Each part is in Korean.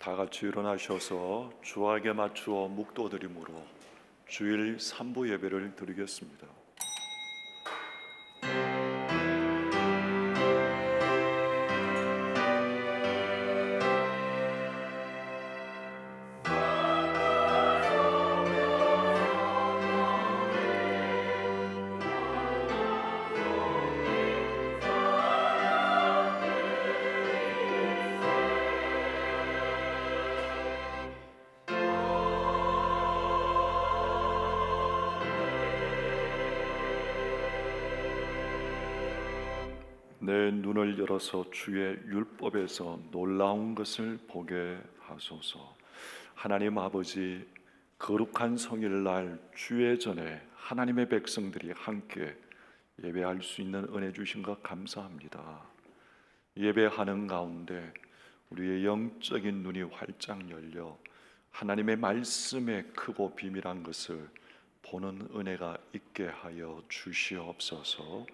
다 같이 일어나셔서 주악에 맞추어 묵도드림으로 주일 3부 예배를 드리겠습니다. 내 눈을 열어서 주의 율법에서 놀라운 것을 보게 하소서. 하나님 아버지, 거룩한 성일날 주의 전에 하나님의 백성들이 함께 예배할 수 있는 은혜 주신 것 감사합니다. 예배하는 가운데 우리의 영적인 눈이 활짝 열려 하나님의 말씀의 크고 비밀한 것을 보는 은혜가 있게 하여 주시옵소서.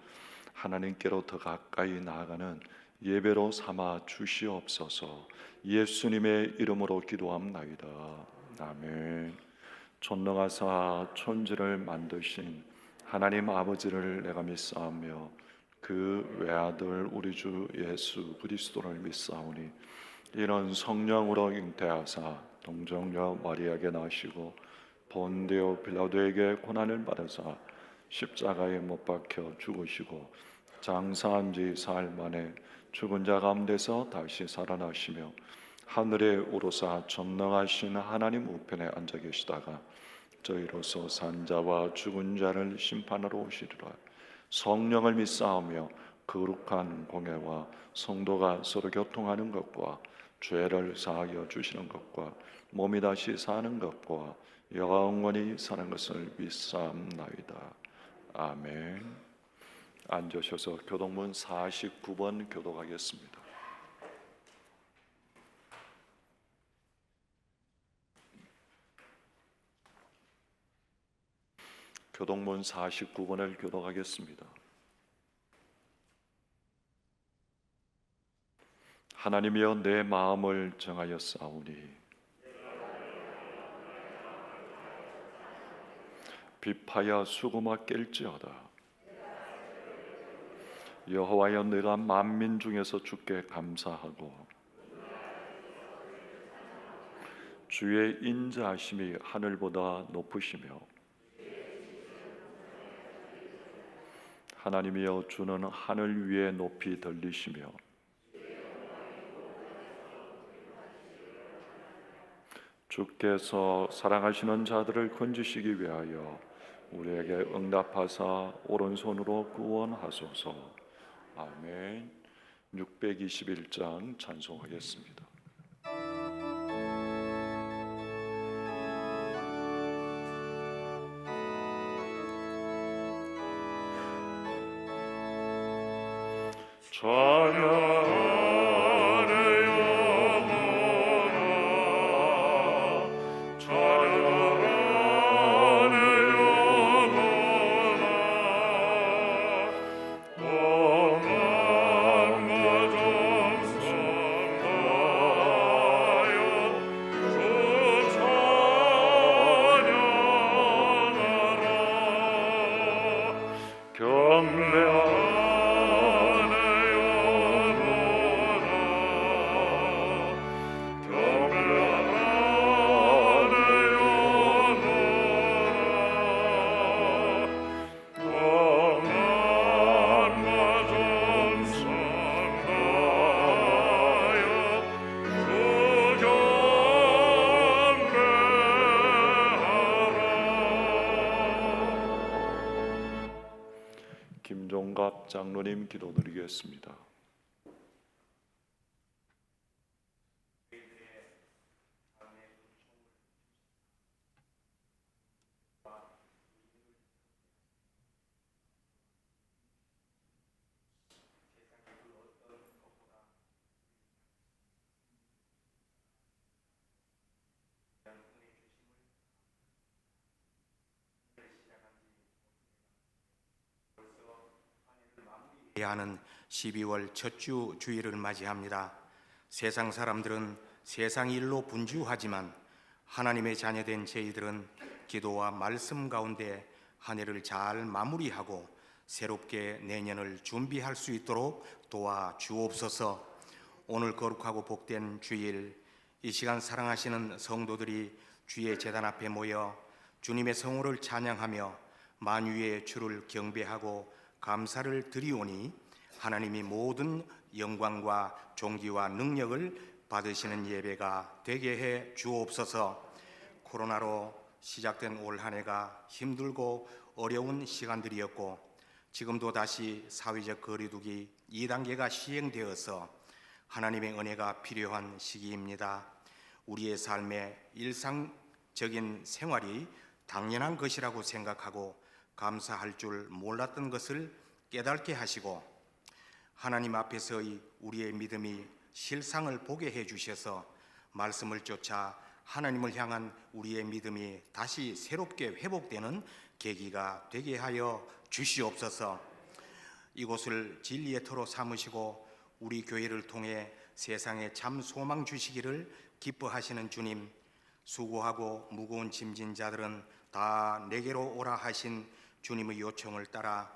하나님께로 더 가까이 나아가는 예배로 삼아 주시옵소서. 예수님의 이름으로 기도합나이다. 아멘. 전능하사 천지를 만드신 하나님 아버지를 내가 믿사오며 그 외아들 우리 주 예수 그리스도를 믿사오니 이는 성령으로 잉태하사 동정녀 마리아에게 나시고 본디오 빌라도에게 고난을 받으사 십자가에 못 박혀 죽으시고 장사한 지 사흘 만에 죽은 자 가운데서 다시 살아나시며 하늘에 오르사 전능하신 하나님 우편에 앉아 계시다가 저희로서 산자와 죽은 자를 심판하러 오시리라. 성령을 믿사오며 거룩한 공예와 성도가 서로 교통하는 것과 죄를 사하여 주시는 것과 몸이 다시 사는 것과 영원히 사는 것을 믿사옵나이다. 아멘. 앉으셔서 교독문 49번 교독하겠습니다. 교독문 49번을 교독하겠습니다. 하나님이여 내 마음을 정하여 싸우니 비파야 수고마 깰지어다. 여호와여 내가 만민 중에서 주께 감사하고 주의 인자하심이 하늘보다 높으시며 하나님이여 주는 하늘 위에 높이 들리시며 주께서 사랑하시는 자들을 건지시기 위하여 우리에게 응답하사 오른손으로 구원하소서. 아멘. 621장 찬송하겠습니다. 김종갑 장로님 기도드리겠습니다. 하는 12월 첫 주 주일을 맞이합니다. 세상 사람들은 세상 일로 분주하지만 하나님의 자녀된 저희들은 기도와 말씀 가운데 한 해를 잘 마무리하고 새롭게 내년을 준비할 수 있도록 도와 주옵소서. 오늘 거룩하고 복된 주일, 이 시간 사랑하시는 성도들이 주의 제단 앞에 모여 주님의 성호를 찬양하며 만유의 주를 경배하고 감사를 드리오니 하나님이 모든 영광과 존귀와 능력을 받으시는 예배가 되게 해 주옵소서. 코로나로 시작된 올 한 해가 힘들고 어려운 시간들이었고 지금도 다시 사회적 거리두기 2단계가 시행되어서 하나님의 은혜가 필요한 시기입니다. 우리의 삶의 일상적인 생활이 당연한 것이라고 생각하고 감사할 줄 몰랐던 것을 깨닫게 하시고 하나님 앞에서의 우리의 믿음이 실상을 보게 해주셔서 말씀을 쫓아 하나님을 향한 우리의 믿음이 다시 새롭게 회복되는 계기가 되게 하여 주시옵소서. 이곳을 진리의 터로 삼으시고 우리 교회를 통해 세상에 참 소망 주시기를 기뻐하시는 주님, 수고하고 무거운 짐진 자들은 다 내게로 오라 하신 주님의 요청을 따라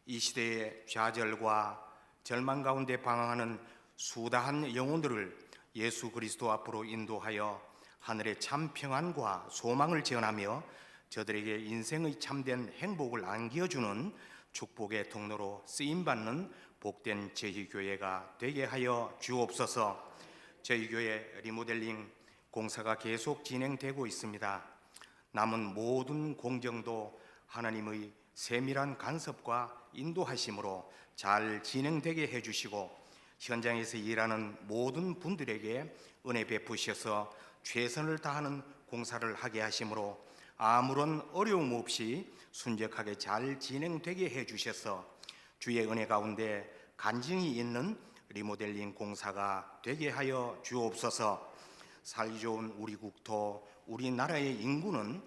이 시대의 좌절과 절망 가운데 방황하는 수다한 영혼들을 예수 그리스도 앞으로 인도하여 하늘의 참 평안과 소망을 전하며 저들에게 인생의 참된 행복을 안겨주는 축복의 통로로 쓰임받는 복된 저희 교회가 되게 하여 주옵소서. 저희 교회 리모델링 공사가 계속 진행되고 있습니다. 남은 모든 공정도 하나님의 세밀한 간섭과 인도하심으로 잘 진행되게 해주시고 현장에서 일하는 모든 분들에게 은혜 베푸셔서 최선을 다하는 공사를 하게 하심으로 아무런 어려움 없이 순적하게 잘 진행되게 해주셔서 주의 은혜 가운데 간증이 있는 리모델링 공사가 되게 하여 주옵소서. 살기 좋은 우리 국토, 우리나라의 인구는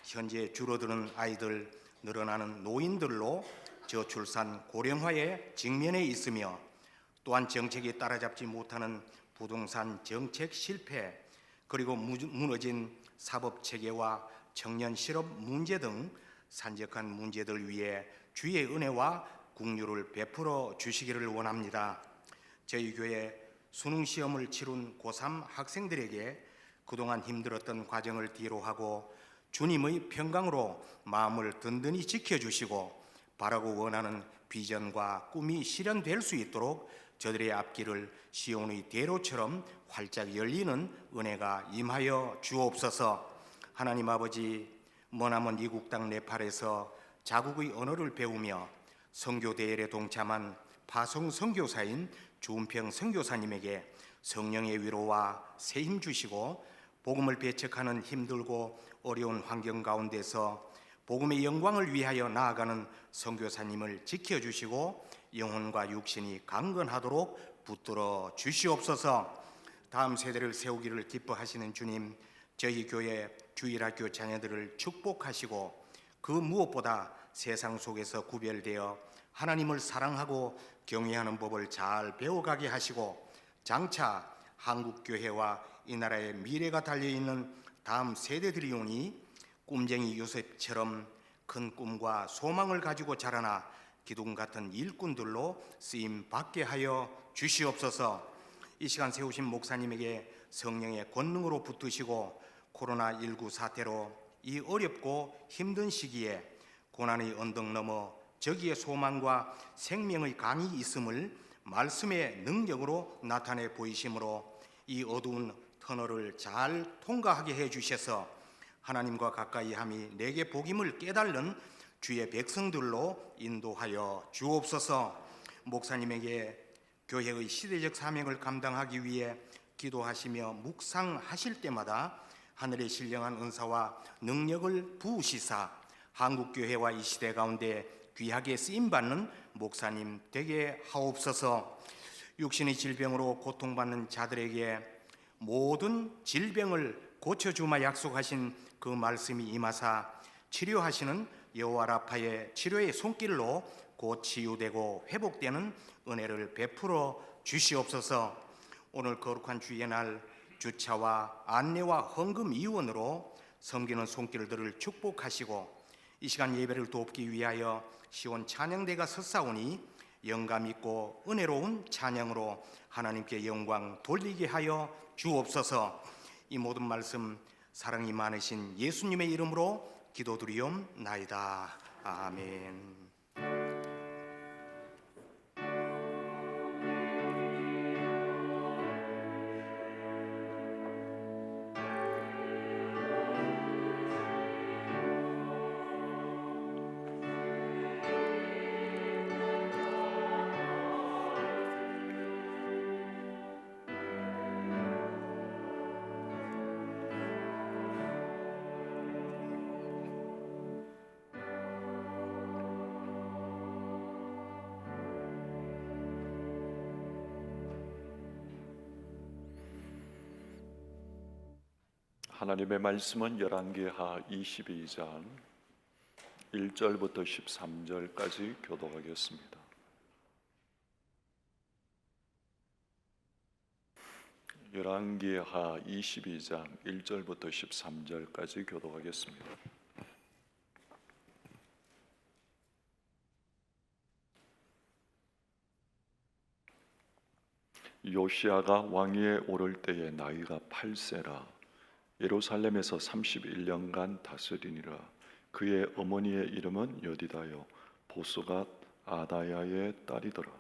현재 줄어드는 아이들, 늘어나는 노인들로 저출산 고령화에 직면해 있으며 또한 정책이 따라잡지 못하는 부동산 정책 실패, 그리고 무너진 사법체계와 청년 실업 문제 등 산적한 문제들 위해 주의 은혜와 긍휼을 베풀어 주시기를 원합니다. 저희 교회 수능시험을 치룬 고3 학생들에게 그동안 힘들었던 과정을 뒤로하고 주님의 평강으로 마음을 든든히 지켜주시고 바라고 원하는 비전과 꿈이 실현될 수 있도록 저들의 앞길을 시온의 대로처럼 활짝 열리는 은혜가 임하여 주옵소서. 하나님 아버지, 머나먼 이국 땅 네팔에서 자국의 언어를 배우며 선교 대회에 동참한 파송 선교사인 주은평 선교사님에게 성령의 위로와 새 힘 주시고 복음을 배척하는 힘들고 어려운 환경 가운데서 복음의 영광을 위하여 나아가는 선교사님을 지켜주시고 영혼과 육신이 강건하도록 붙들어 주시옵소서. 다음 세대를 세우기를 기뻐하시는 주님, 저희 교회 주일학교 자녀들을 축복하시고 그 무엇보다 세상 속에서 구별되어 하나님을 사랑하고 경외하는 법을 잘 배워가게 하시고 장차 한국교회와 이 나라의 미래가 달려있는 다음 세대들이 오니 꿈쟁이 요셉처럼 큰 꿈과 소망을 가지고 자라나 기둥 같은 일꾼들로 쓰임 받게 하여 주시옵소서. 이 시간 세우신 목사님에게 성령의 권능으로 붙드시고 코로나19 사태로 이 어렵고 힘든 시기에 고난의 언덕 넘어 저기에 소망과 생명의 강이 있음을 말씀의 능력으로 나타내 보이심으로 이 어두운 터널을 잘 통과하게 해주셔서 하나님과 가까이 함이 내게 복임을 깨달는 주의 백성들로 인도하여 주옵소서. 목사님에게 교회의 시대적 사명을 감당하기 위해 기도하시며 묵상하실 때마다 하늘의 신령한 은사와 능력을 부으시사 한국교회와 이 시대 가운데 귀하게 쓰임받는 목사님 되게 하옵소서. 육신의 질병으로 고통받는 자들에게 모든 질병을 고쳐주마 약속하신 그 말씀이 임하사 치료하시는 여호와 라파의 치료의 손길로 곧 치유되고 회복되는 은혜를 베풀어 주시옵소서. 오늘 거룩한 주의 날 주차와 안내와 헌금 이원으로 섬기는 손길들을 축복하시고 이 시간 예배를 돕기 위하여 시온 찬양대가 섰사오니 영감 있고 은혜로운 찬양으로 하나님께 영광 돌리게 하여 주옵소서. 이 모든 말씀 사랑이 많으신 예수님의 이름으로 기도드리옵나이다. 아멘. 하나님의 말씀은 열왕기하 22장 1절부터 13절까지 교독하겠습니다. 열왕기하 22장 1절부터 13절까지 교독하겠습니다. 요시야가 왕위에 오를 때에 나이가 8세라 예루살렘에서 31년간 다스리니라. 그의 어머니의 이름은 여디다요 보스가 아다야의 딸이더라.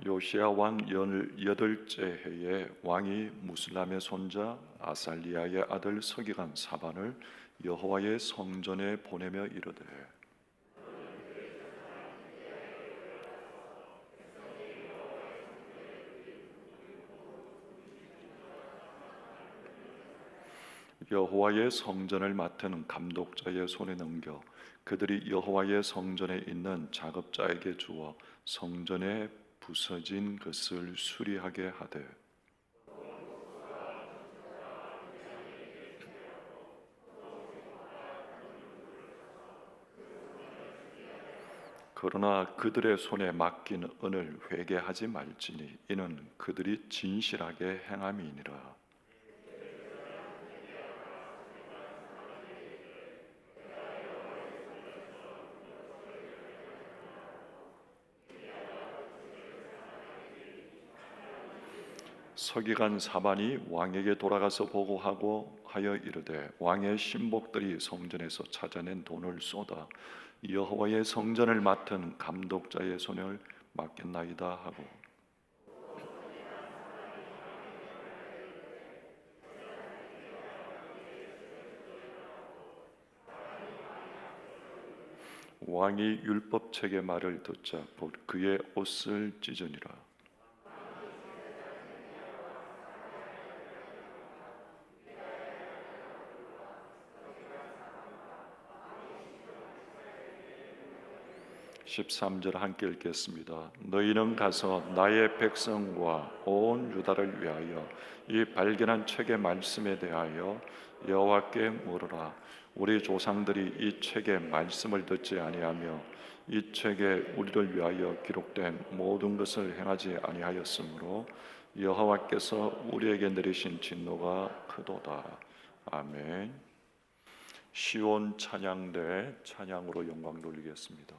요시야 왕 18째 해에 왕이 무슬람의 손자 아살리야의 아들 서기관 사반을 여호와의 성전에 보내며 이르되 여호와의 성전을 맡은 감독자의 손에 넘겨 그들이 여호와의 성전에 있는 작업자에게 주어 성전에 부서진 것을 수리하게 하되 그러나 그들의 손에 맡긴 은을 회개하지 말지니 이는 그들이 진실하게 행함이니라. 서기관 사반이 왕에게 돌아가서 보고하고 하여 이르되 왕의 신복들이 성전에서 찾아낸 돈을 쏟아 여호와의 성전을 맡은 감독자의 손을 맡겼나이다 하고 왕이 율법책의 말을 듣자 곧 그의 옷을 찢으니라. (13절) 함께 읽겠습니다. 너희는 가서 나의 백성과 온 유다를 위하여 이 발견한 책의 말씀에 대하여 여호와께 물으라. 우리 조상들이 이 책의 말씀을 듣지 아니하며 이 책에 우리를 위하여 기록된 모든 것을 행하지 아니하였으므로 여호와께서 우리에게 내리신 진노가 크도다. 아멘. 시온 찬양대 찬양으로 영광 돌리겠습니다.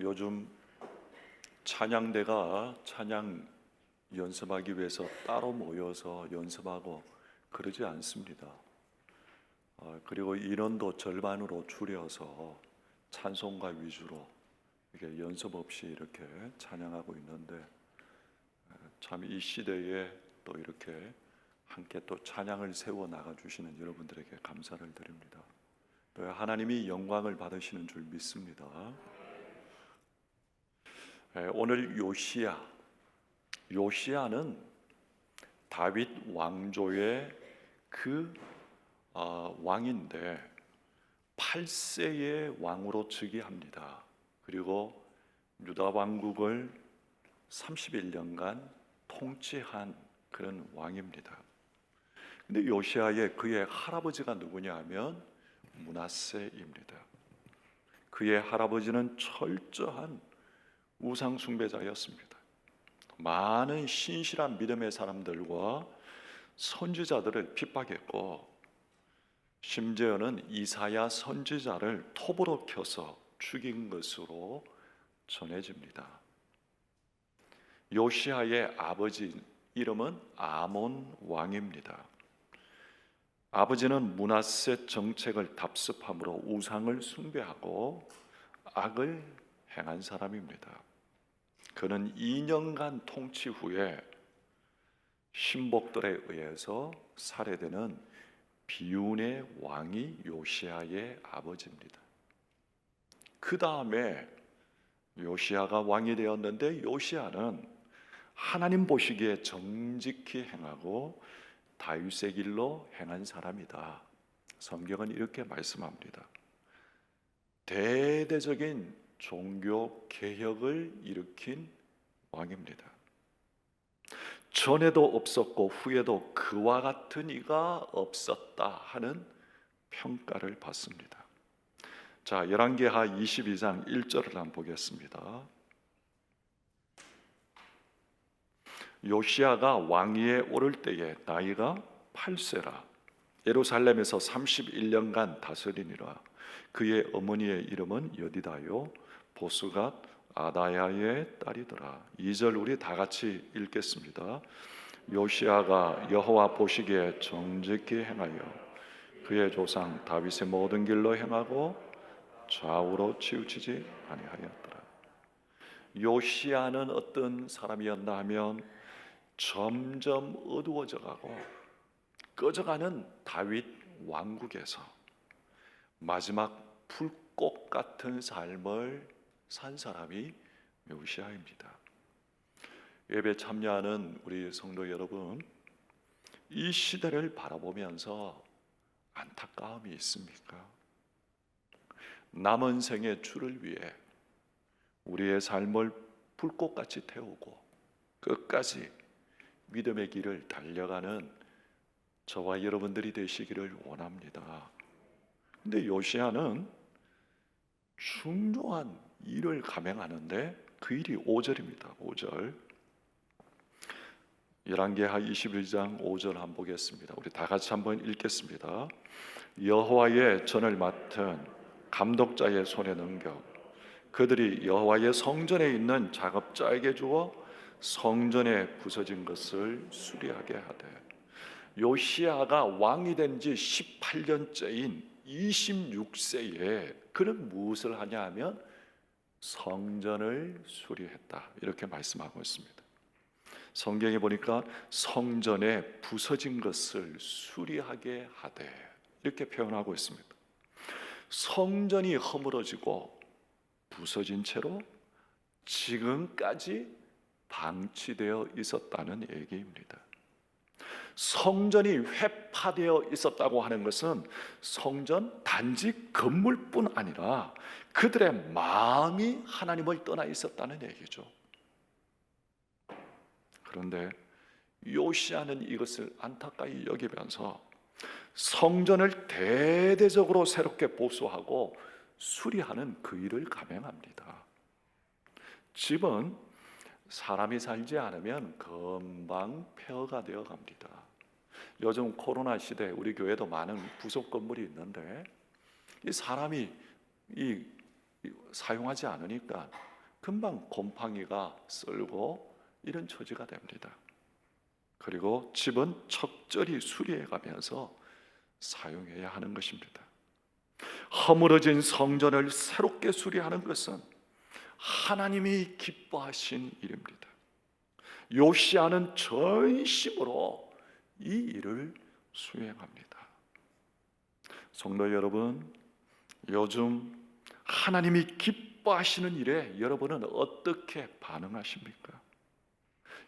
요즘 찬양대가 찬양 연습하기 위해서 따로 모여서 연습하고 그러지 않습니다. 그리고 인원도 절반으로 줄여서 찬송가 위주로 이렇게 연습 없이 이렇게 찬양하고 있는데, 참 이 시대에 또 이렇게 함께 또 찬양을 세워 나가 주시는 여러분들에게 감사를 드립니다. 또 하나님이 영광을 받으시는 줄 믿습니다. 오늘 요시야는 다윗 왕조의 그 왕인데 8세의 왕으로 즉위합니다. 그리고 유다 왕국을 31년간 통치한 그런 왕입니다. 근데 요시야의 그의 할아버지가 누구냐 하면 므낫세입니다. 그의 할아버지는 철저한 우상 숭배자였습니다. 많은 신실한 믿음의 사람들과 선지자들을 핍박했고, 심지어는 이사야 선지자를 톱으로 켜서 죽인 것으로 전해집니다. 요시야의 아버지 이름은 아몬 왕입니다. 아버지는 므낫세 정책을 답습함으로 우상을 숭배하고 악을 행한 사람입니다. 그는 2년간 통치 후에 신복들에 의해서 살해되는 비운의 왕이 요시야의 아버지입니다. 그 다음에 요시야가 왕이 되었는데, 요시야는 하나님 보시기에 정직히 행하고 다윗의 길로 행한 사람이다. 성경은 이렇게 말씀합니다. 대대적인 종교 개혁을 일으킨 왕입니다. 전에도 없었고 후에도 그와 같은 이가 없었다 하는 평가를 받습니다. 자, 열왕기하 22장 1절을 한번 보겠습니다. 요시야가 왕위에 오를 때에 나이가 8세라. 예루살렘에서 31년간 다스리니라. 그의 어머니의 이름은 여디다요 보스갓 아다야의 딸이더라. 2절 우리 다 같이 읽겠습니다. 요시야가 여호와 보시기에 정직히 행하여 그의 조상 다윗의 모든 길로 행하고 좌우로 치우치지 아니하였더라. 요시야는 어떤 사람이었나 하면 점점 어두워져 가고 꺼져가는 다윗 왕국에서 마지막 불꽃 같은 삶을 산 사람이 요시야입니다. 예배 참여하는 우리 성도 여러분, 이 시대를 바라보면서 안타까움이 있습니까? 남은 생의 주를 위해 우리의 삶을 불꽃같이 태우고 끝까지 믿음의 길을 달려가는 저와 여러분들이 되시기를 원합니다. 근데 요시야는 중요한 일을 감행하는데 그 일이 5절입니다. 5절. 열왕기하 21장 5절 한번 보겠습니다. 우리 다 같이 한번 읽겠습니다. 여호와의 전을 맡은 감독자의 손에 넘겨 그들이 여호와의 성전에 있는 작업자에게 주어 성전에 부서진 것을 수리하게 하되, 요시야가 왕이 된 지 18년째인 26세에 그는 무엇을 하냐 하면 성전을 수리했다, 이렇게 말씀하고 있습니다. 성경에 보니까 성전에 부서진 것을 수리하게 하되 이렇게 표현하고 있습니다. 성전이 허물어지고 부서진 채로 지금까지 방치되어 있었다는 얘기입니다. 성전이 회파되어 있었다고 하는 것은 성전 단지 건물뿐 아니라 그들의 마음이 하나님을 떠나 있었다는 얘기죠. 그런데 요시야는 이것을 안타까이 여기면서 성전을 대대적으로 새롭게 보수하고 수리하는 그 일을 감행합니다. 집은 사람이 살지 않으면 금방 폐허가 되어 갑니다. 요즘 코로나 시대 우리 교회도 많은 부속 건물이 있는데 이 사람이 사용하지 않으니까 금방 곰팡이가 쓸고 이런 처지가 됩니다. 그리고 집은 적절히 수리해 가면서 사용해야 하는 것입니다. 허물어진 성전을 새롭게 수리하는 것은 하나님이 기뻐하신 일입니다. 요시야는 전심으로 이 일을 수행합니다. 성도 여러분, 요즘 하나님이 기뻐하시는 일에 여러분은 어떻게 반응하십니까?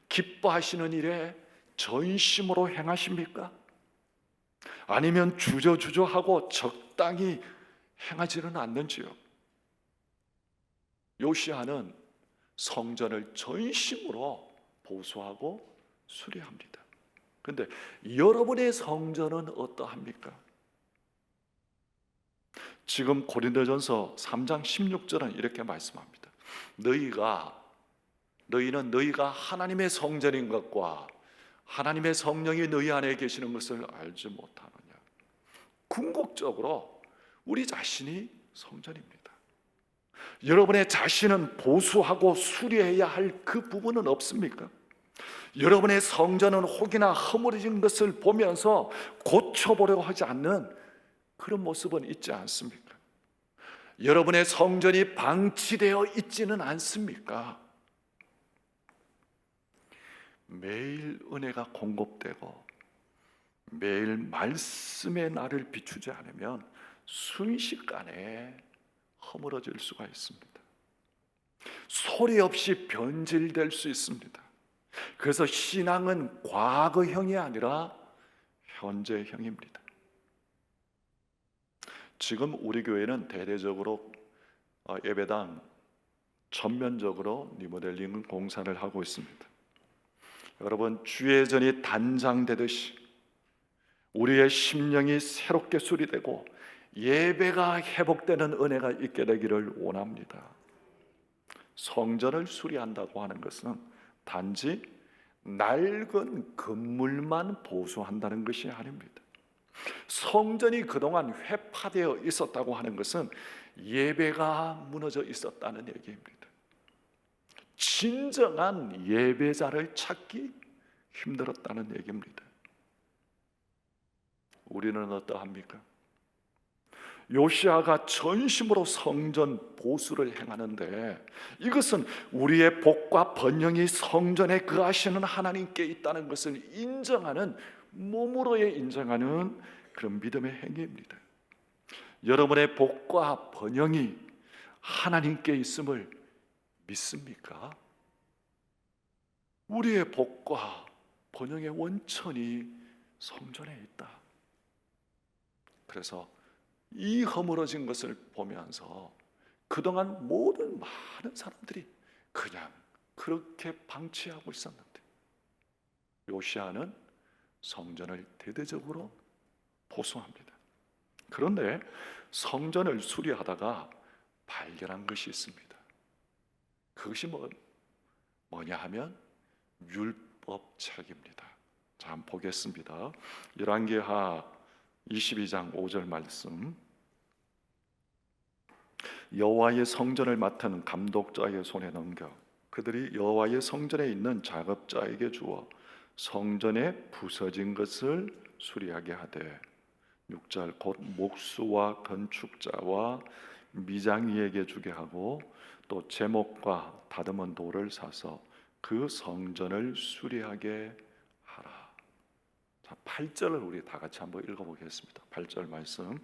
기뻐하시는 일에 전심으로 행하십니까? 아니면 주저주저하고 적당히 행하지는 않는지요? 요시야는 성전을 전심으로 보수하고 수리합니다. 그런데 여러분의 성전은 어떠합니까? 지금 고린도전서 3장 16절은 이렇게 말씀합니다. 너희는 너희가 하나님의 성전인 것과 하나님의 성령이 너희 안에 계시는 것을 알지 못하느냐. 궁극적으로 우리 자신이 성전입니다. 여러분의 자신은 보수하고 수리해야 할 그 부분은 없습니까? 여러분의 성전은 혹이나 허물어진 것을 보면서 고쳐보려고 하지 않는 그런 모습은 있지 않습니까? 여러분의 성전이 방치되어 있지는 않습니까? 매일 은혜가 공급되고 매일 말씀의 날을 비추지 않으면 순식간에 허물어질 수가 있습니다. 소리 없이 변질될 수 있습니다. 그래서 신앙은 과거형이 아니라 현재형입니다. 지금 우리 교회는 대대적으로 예배당 전면적으로 리모델링 공사를 하고 있습니다. 여러분, 주의 전이 단장되듯이 우리의 심령이 새롭게 수리되고 예배가 회복되는 은혜가 있게 되기를 원합니다. 성전을 수리한다고 하는 것은 단지 낡은 건물만 보수한다는 것이 아닙니다. 성전이 그동안 회파되어 있었다고 하는 것은 예배가 무너져 있었다는 얘기입니다. 진정한 예배자를 찾기 힘들었다는 얘기입니다. 우리는 어떠합니까? 요시야가 전심으로 성전 보수를 행하는데 이것은 우리의 복과 번영이 성전에 거하시는 하나님께 있다는 것을 인정하는, 몸으로의 인정하는 그런 믿음의 행위입니다. 여러분의 복과 번영이 하나님께 있음을 믿습니까? 우리의 복과 번영의 원천이 성전에 있다. 그래서 이 허물어진 것을 보면서 그동안 많은 사람들이 그냥 그렇게 방치하고 있었는데 요시야는 성전을 대대적으로 보수합니다. 그런데 성전을 수리하다가 발견한 것이 있습니다. 그것이 뭐냐 하면 율법책입니다. 자, 한번 보겠습니다. 열왕기하 22장 5절 말씀. 여호와의 성전을 맡은 감독자의 손에 넘겨 그들이 여호와의 성전에 있는 작업자에게 주어 성전에 부서진 것을 수리하게 하되 6절 곧 목수와 건축자와 미장이에게 주게 하고 또 제목과 다듬은 돌을 사서 그 성전을 수리하게 하라. 자, 8절을 우리 다 같이 한번 읽어보겠습니다. 8절 말씀.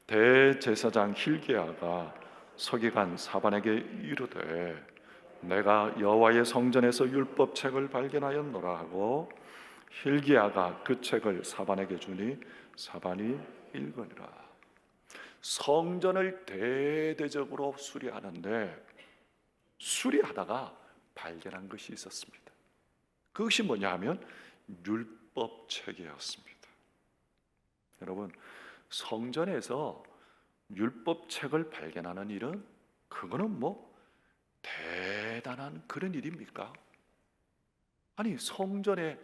대제사장 힐기야가 서기관 사반에게 이르되 내가 여호와의 성전에서 율법책을 발견하였노라 하고 힐기야가 그 책을 사반에게 주니 사반이 읽으니라. 성전을 대대적으로 수리하는데 수리하다가 발견한 것이 있었습니다. 그것이 뭐냐 하면 율법책이었습니다. 여러분, 성전에서 율법책을 발견하는 일은 그거는 대단한 그런 일입니까? 아니, 성전에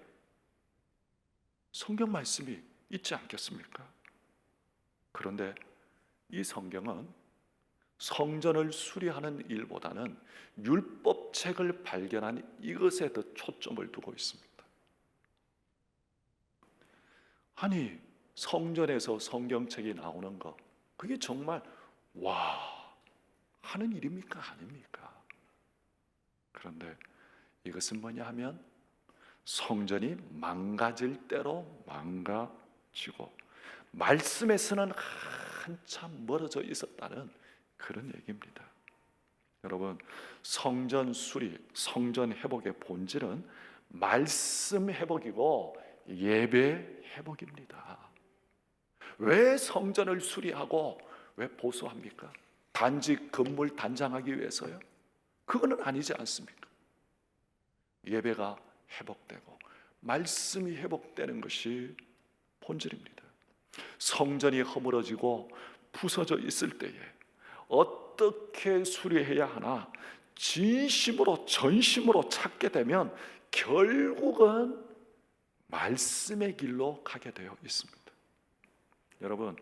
성경 말씀이 있지 않겠습니까? 그런데 이 성경은 성전을 수리하는 일보다는 율법책을 발견한 이것에 더 초점을 두고 있습니다. 아니, 성전에서 성경책이 나오는 거, 그게 정말 와 하는 일입니까? 아닙니까? 그런데 이것은 뭐냐 하면 성전이 망가질 대로 망가지고 말씀에서는 한참 멀어져 있었다는 그런 얘기입니다. 여러분, 성전 수리, 성전 회복의 본질은 말씀 회복이고 예배 회복입니다. 왜 성전을 수리하고 왜 보수합니까? 단지 건물 단장하기 위해서요? 그거는 아니지 않습니까? 예배가 회복되고 말씀이 회복되는 것이 본질입니다. 성전이 허물어지고 부서져 있을 때에 어떻게 수리해야 하나 진심으로 전심으로 찾게 되면 결국은 말씀의 길로 가게 되어 있습니다. 여러분,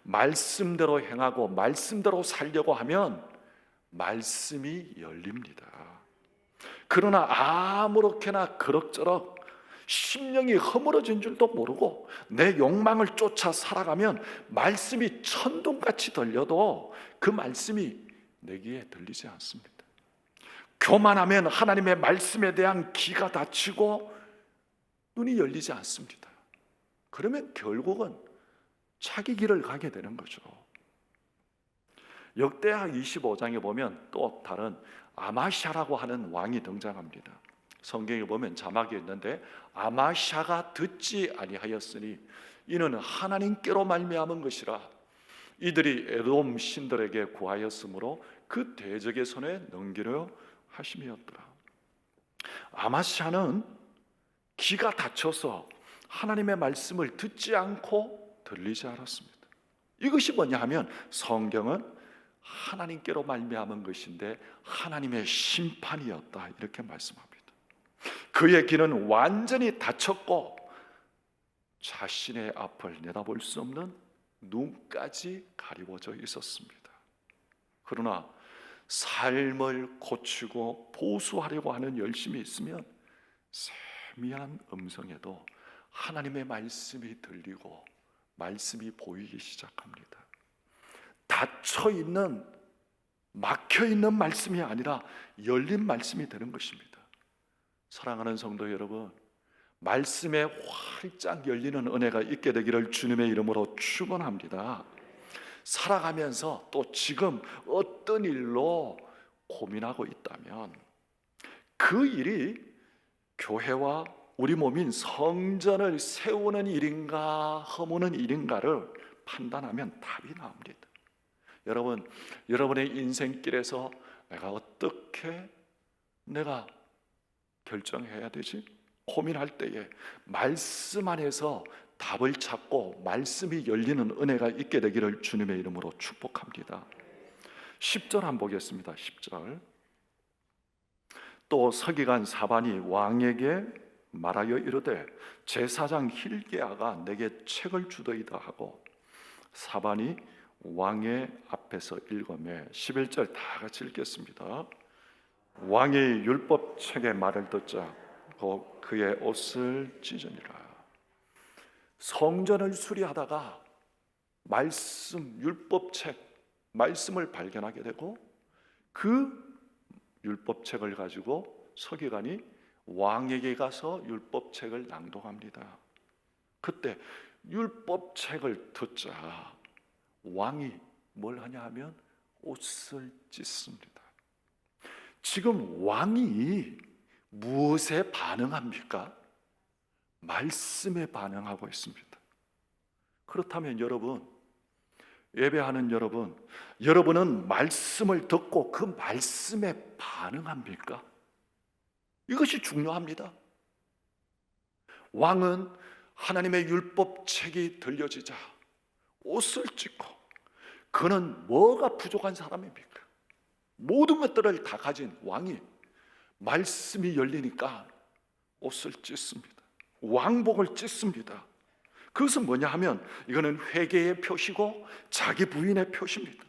말씀대로 행하고 말씀대로 살려고 하면 말씀이 열립니다. 그러나 아무렇게나 그럭저럭 심령이 허물어진 줄도 모르고 내 욕망을 쫓아 살아가면 말씀이 천둥같이 들려도 그 말씀이 내 귀에 들리지 않습니다. 교만하면 하나님의 말씀에 대한 귀가 닫히고 눈이 열리지 않습니다. 그러면 결국은 자기 길을 가게 되는 거죠. 역대하 25장에 보면 또 다른 아마샤라고 하는 왕이 등장합니다. 성경에 보면 자막이 있는데 아마샤가 듣지 아니하였으니 이는 하나님께로 말미암은 것이라 이들이 에돔 신들에게 구하였으므로 그 대적의 손에 넘기려 하심이었더라. 아마샤는 귀가 닫혀서 하나님의 말씀을 듣지 않고 들리지 않았습니다. 이것이 뭐냐 하면 성경은 하나님께로 말미암은 것인데 하나님의 심판이었다 이렇게 말씀합니다. 그의 귀는 완전히 닫혔고 자신의 앞을 내다볼 수 없는 눈까지 가리워져 있었습니다. 그러나 삶을 고치고 보수하려고 하는 열심이 있으면 세미한 음성에도 하나님의 말씀이 들리고 말씀이 보이기 시작합니다. 닫혀있는 막혀있는 말씀이 아니라 열린 말씀이 되는 것입니다. 사랑하는 성도 여러분, 말씀에 활짝 열리는 은혜가 있게 되기를 주님의 이름으로 축원합니다. 살아가면서 또 지금 어떤 일로 고민하고 있다면 그 일이 교회와 우리 몸인 성전을 세우는 일인가 허무는 일인가를 판단하면 답이 나옵니다. 여러분, 여러분의 인생길에서 내가 결정해야 되지? 고민할 때에 말씀 안에서 답을 찾고 말씀이 열리는 은혜가 있게 되기를 주님의 이름으로 축복합니다. 10절 한번 보겠습니다. 10절. 또 서기관 사반이 왕에게 말하여 이르되 제사장 hilki야가 내게 책을 주더이다 하고 사반이 왕의 앞에서 읽으며 11절 다 같이 읽겠습니다. 왕이 율법책의 말을 듣자 그의 옷을 찢으니라. 성전을 수리하다가 말씀, 율법책, 말씀을 발견하게 되고 그 율법책을 가지고 서기관이 왕에게 가서 율법책을 낭독합니다. 그때 율법책을 듣자 왕이 뭘 하냐 하면 옷을 찢습니다. 지금 왕이 무엇에 반응합니까? 말씀에 반응하고 있습니다. 그렇다면 여러분, 예배하는 여러분은 말씀을 듣고 그 말씀에 반응합니까? 이것이 중요합니다. 왕은 하나님의 율법책이 들려지자 옷을 찢고, 그는 뭐가 부족한 사람입니까? 모든 것들을 다 가진 왕이 말씀이 열리니까 옷을 찢습니다. 왕복을 찢습니다. 그것은 뭐냐 하면 이거는 회개의 표시고 자기 부인의 표시입니다.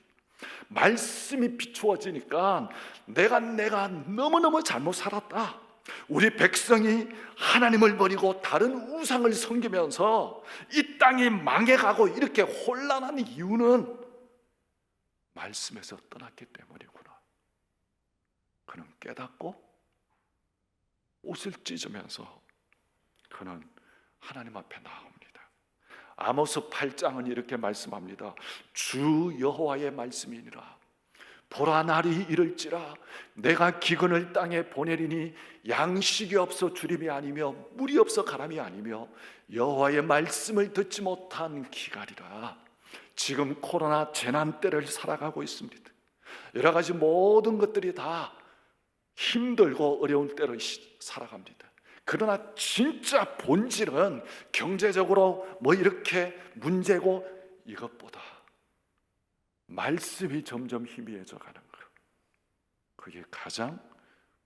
말씀이 비추어지니까 내가 너무너무 잘못 살았다. 우리 백성이 하나님을 버리고 다른 우상을 섬기면서 이 땅이 망해가고 이렇게 혼란한 이유는 말씀에서 떠났기 때문이구나. 그는 깨닫고 옷을 찢으면서 그는 하나님 앞에 나옵니다. 아모스 8장은 이렇게 말씀합니다. 주 여호와의 말씀이니라. 보라, 날이 이를지라 내가 기근을 땅에 보내리니 양식이 없어 주림이 아니며 물이 없어 가람이 아니며 여호와의 말씀을 듣지 못한 기갈이라. 지금 코로나 재난 때를 살아가고 있습니다. 여러 가지 모든 것들이 다 힘들고 어려운 때를 살아갑니다. 그러나 진짜 본질은 경제적으로 뭐 이렇게 문제고 이것보다 말씀이 점점 희미해져 가는 것, 그게 가장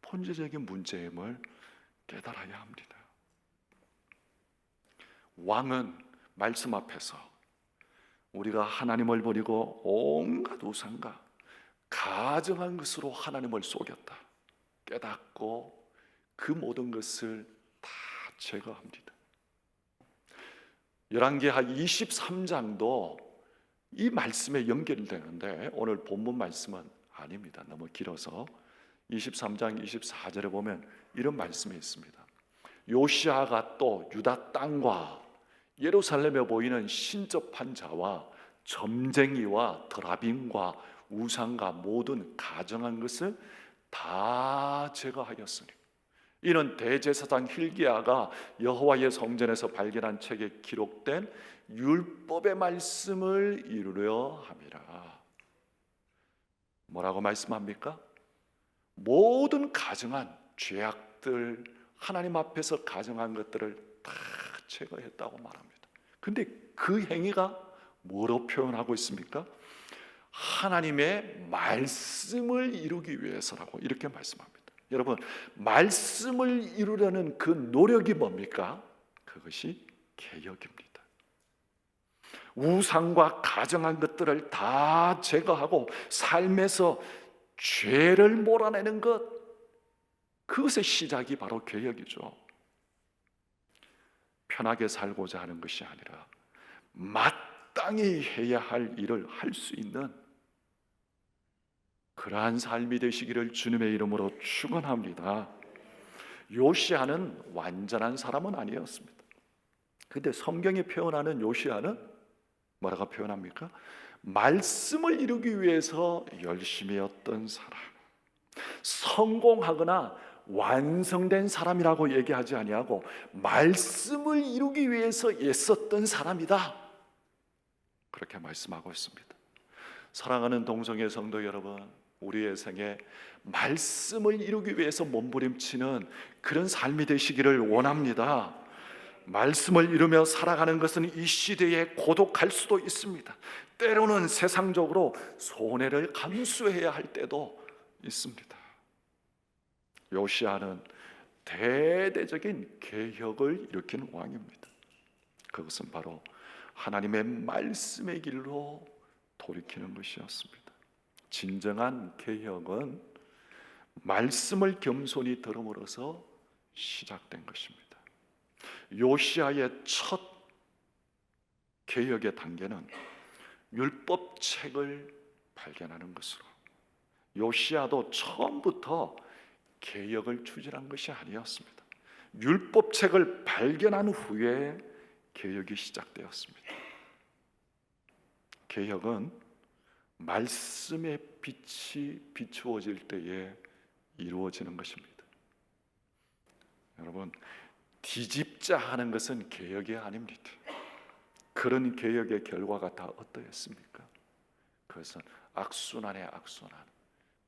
본질적인 문제임을 깨달아야 합니다. 왕은 말씀 앞에서 우리가 하나님을 버리고 온갖 우상과 가증한 것으로 하나님을 속였다 깨닫고 그 모든 것을 다 제거합니다. 열왕기하 23장도 이 말씀에 연결되는데 오늘 본문 말씀은 아닙니다. 너무 길어서 23장 24절에 보면 이런 말씀이 있습니다. 요시아가 또 유다 땅과 예루살렘에 보이는 신접한 자와 점쟁이와 드라빔과 우상과 모든 가증한 것을 다 제거하였으니 이는 대제사장 hil기야가 여호와의 성전에서 발견한 책에 기록된 율법의 말씀을 이루려 함이라. 뭐라고 말씀합니까? 모든 가증한 죄악들, 하나님 앞에서 가증한 것들을 다 제거했다고 말합니다. 근데 그 행위가 뭐로 표현하고 있습니까? 하나님의 말씀을 이루기 위해서라고 이렇게 말씀합니다. 여러분, 말씀을 이루려는 그 노력이 뭡니까? 그것이 개혁입니다. 우상과 가증한 것들을 다 제거하고 삶에서 죄를 몰아내는 것, 그것의 시작이 바로 개혁이죠. 편하게 살고자 하는 것이 아니라 마땅히 해야 할 일을 할 수 있는 그러한 삶이 되시기를 주님의 이름으로 축원합니다. 요시아는 완전한 사람은 아니었습니다. 근데 성경이 표현하는 요시아는 뭐라고 표현합니까? 말씀을 이루기 위해서 열심히 했던 사람, 성공하거나 완성된 사람이라고 얘기하지 아니하고 말씀을 이루기 위해서 애썼던 사람이다, 그렇게 말씀하고 있습니다. 사랑하는 동성애 성도 여러분, 우리의 생에 말씀을 이루기 위해서 몸부림치는 그런 삶이 되시기를 원합니다. 말씀을 이루며 살아가는 것은 이 시대에 고독할 수도 있습니다. 때로는 세상적으로 손해를 감수해야 할 때도 있습니다. 요시아는 대대적인 개혁을 일으킨 왕입니다. 그것은 바로 하나님의 말씀의 길로 돌이키는 것이었습니다. 진정한 개혁은 말씀을 겸손히 들음으로써 시작된 것입니다. 요시아의 첫 개혁의 단계는 율법책을 발견하는 것으로, 요시아도 처음부터 개혁을 추진한 것이 아니었습니다. 율법책을 발견한 후에 개혁이 시작되었습니다. 개혁은 말씀의 빛이 비추어질 때에 이루어지는 것입니다. 여러분, 뒤집자 하는 것은 개혁이 아닙니다. 그런 개혁의 결과가 다 어떠했습니까? 그것은 악순환의 악순환,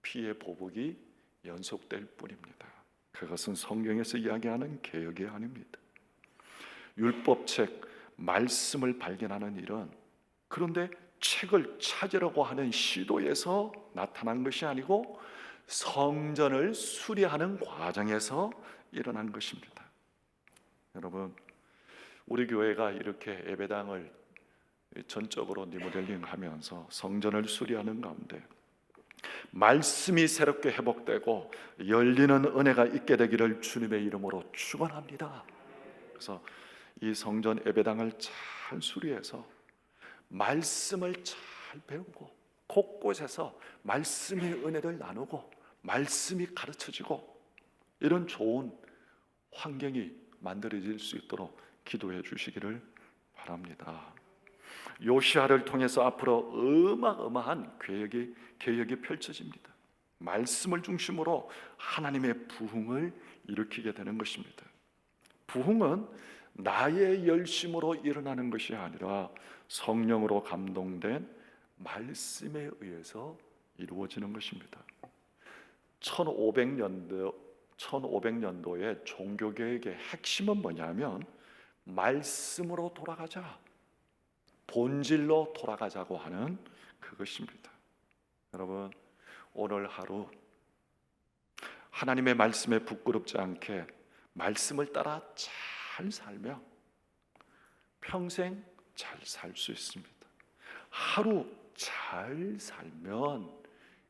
피의 보복이 연속될 뿐입니다. 그것은 성경에서 이야기하는 개혁이 아닙니다. 율법책, 말씀을 발견하는 일은 그런데 책을 찾으려고 하는 시도에서 나타난 것이 아니고 성전을 수리하는 과정에서 일어난 것입니다. 여러분, 우리 교회가 이렇게 예배당을 전적으로 리모델링하면서 성전을 수리하는 가운데 말씀이 새롭게 회복되고 열리는 은혜가 있게 되기를 주님의 이름으로 축원합니다. 그래서 이 성전 예배당을 잘 수리해서 말씀을 잘 배우고 곳곳에서 말씀의 은혜를 나누고 말씀이 가르쳐지고 이런 좋은 환경이 만들어질 수 있도록 기도해 주시기를 바랍니다. 요시아를 통해서 앞으로 어마어마한 계획이 펼쳐집니다. 말씀을 중심으로 하나님의 부흥을 일으키게 되는 것입니다. 부흥은 나의 열심으로 일어나는 것이 아니라 성령으로 감동된 말씀에 의해서 이루어지는 것입니다. 1500년도의 종교개혁의 핵심은 뭐냐면 말씀으로 돌아가자, 본질로 돌아가자고 하는 그것입니다. 여러분, 오늘 하루 하나님의 말씀에 부끄럽지 않게 말씀을 따라 잘 살며 평생 잘 살 수 있습니다. 하루 잘 살면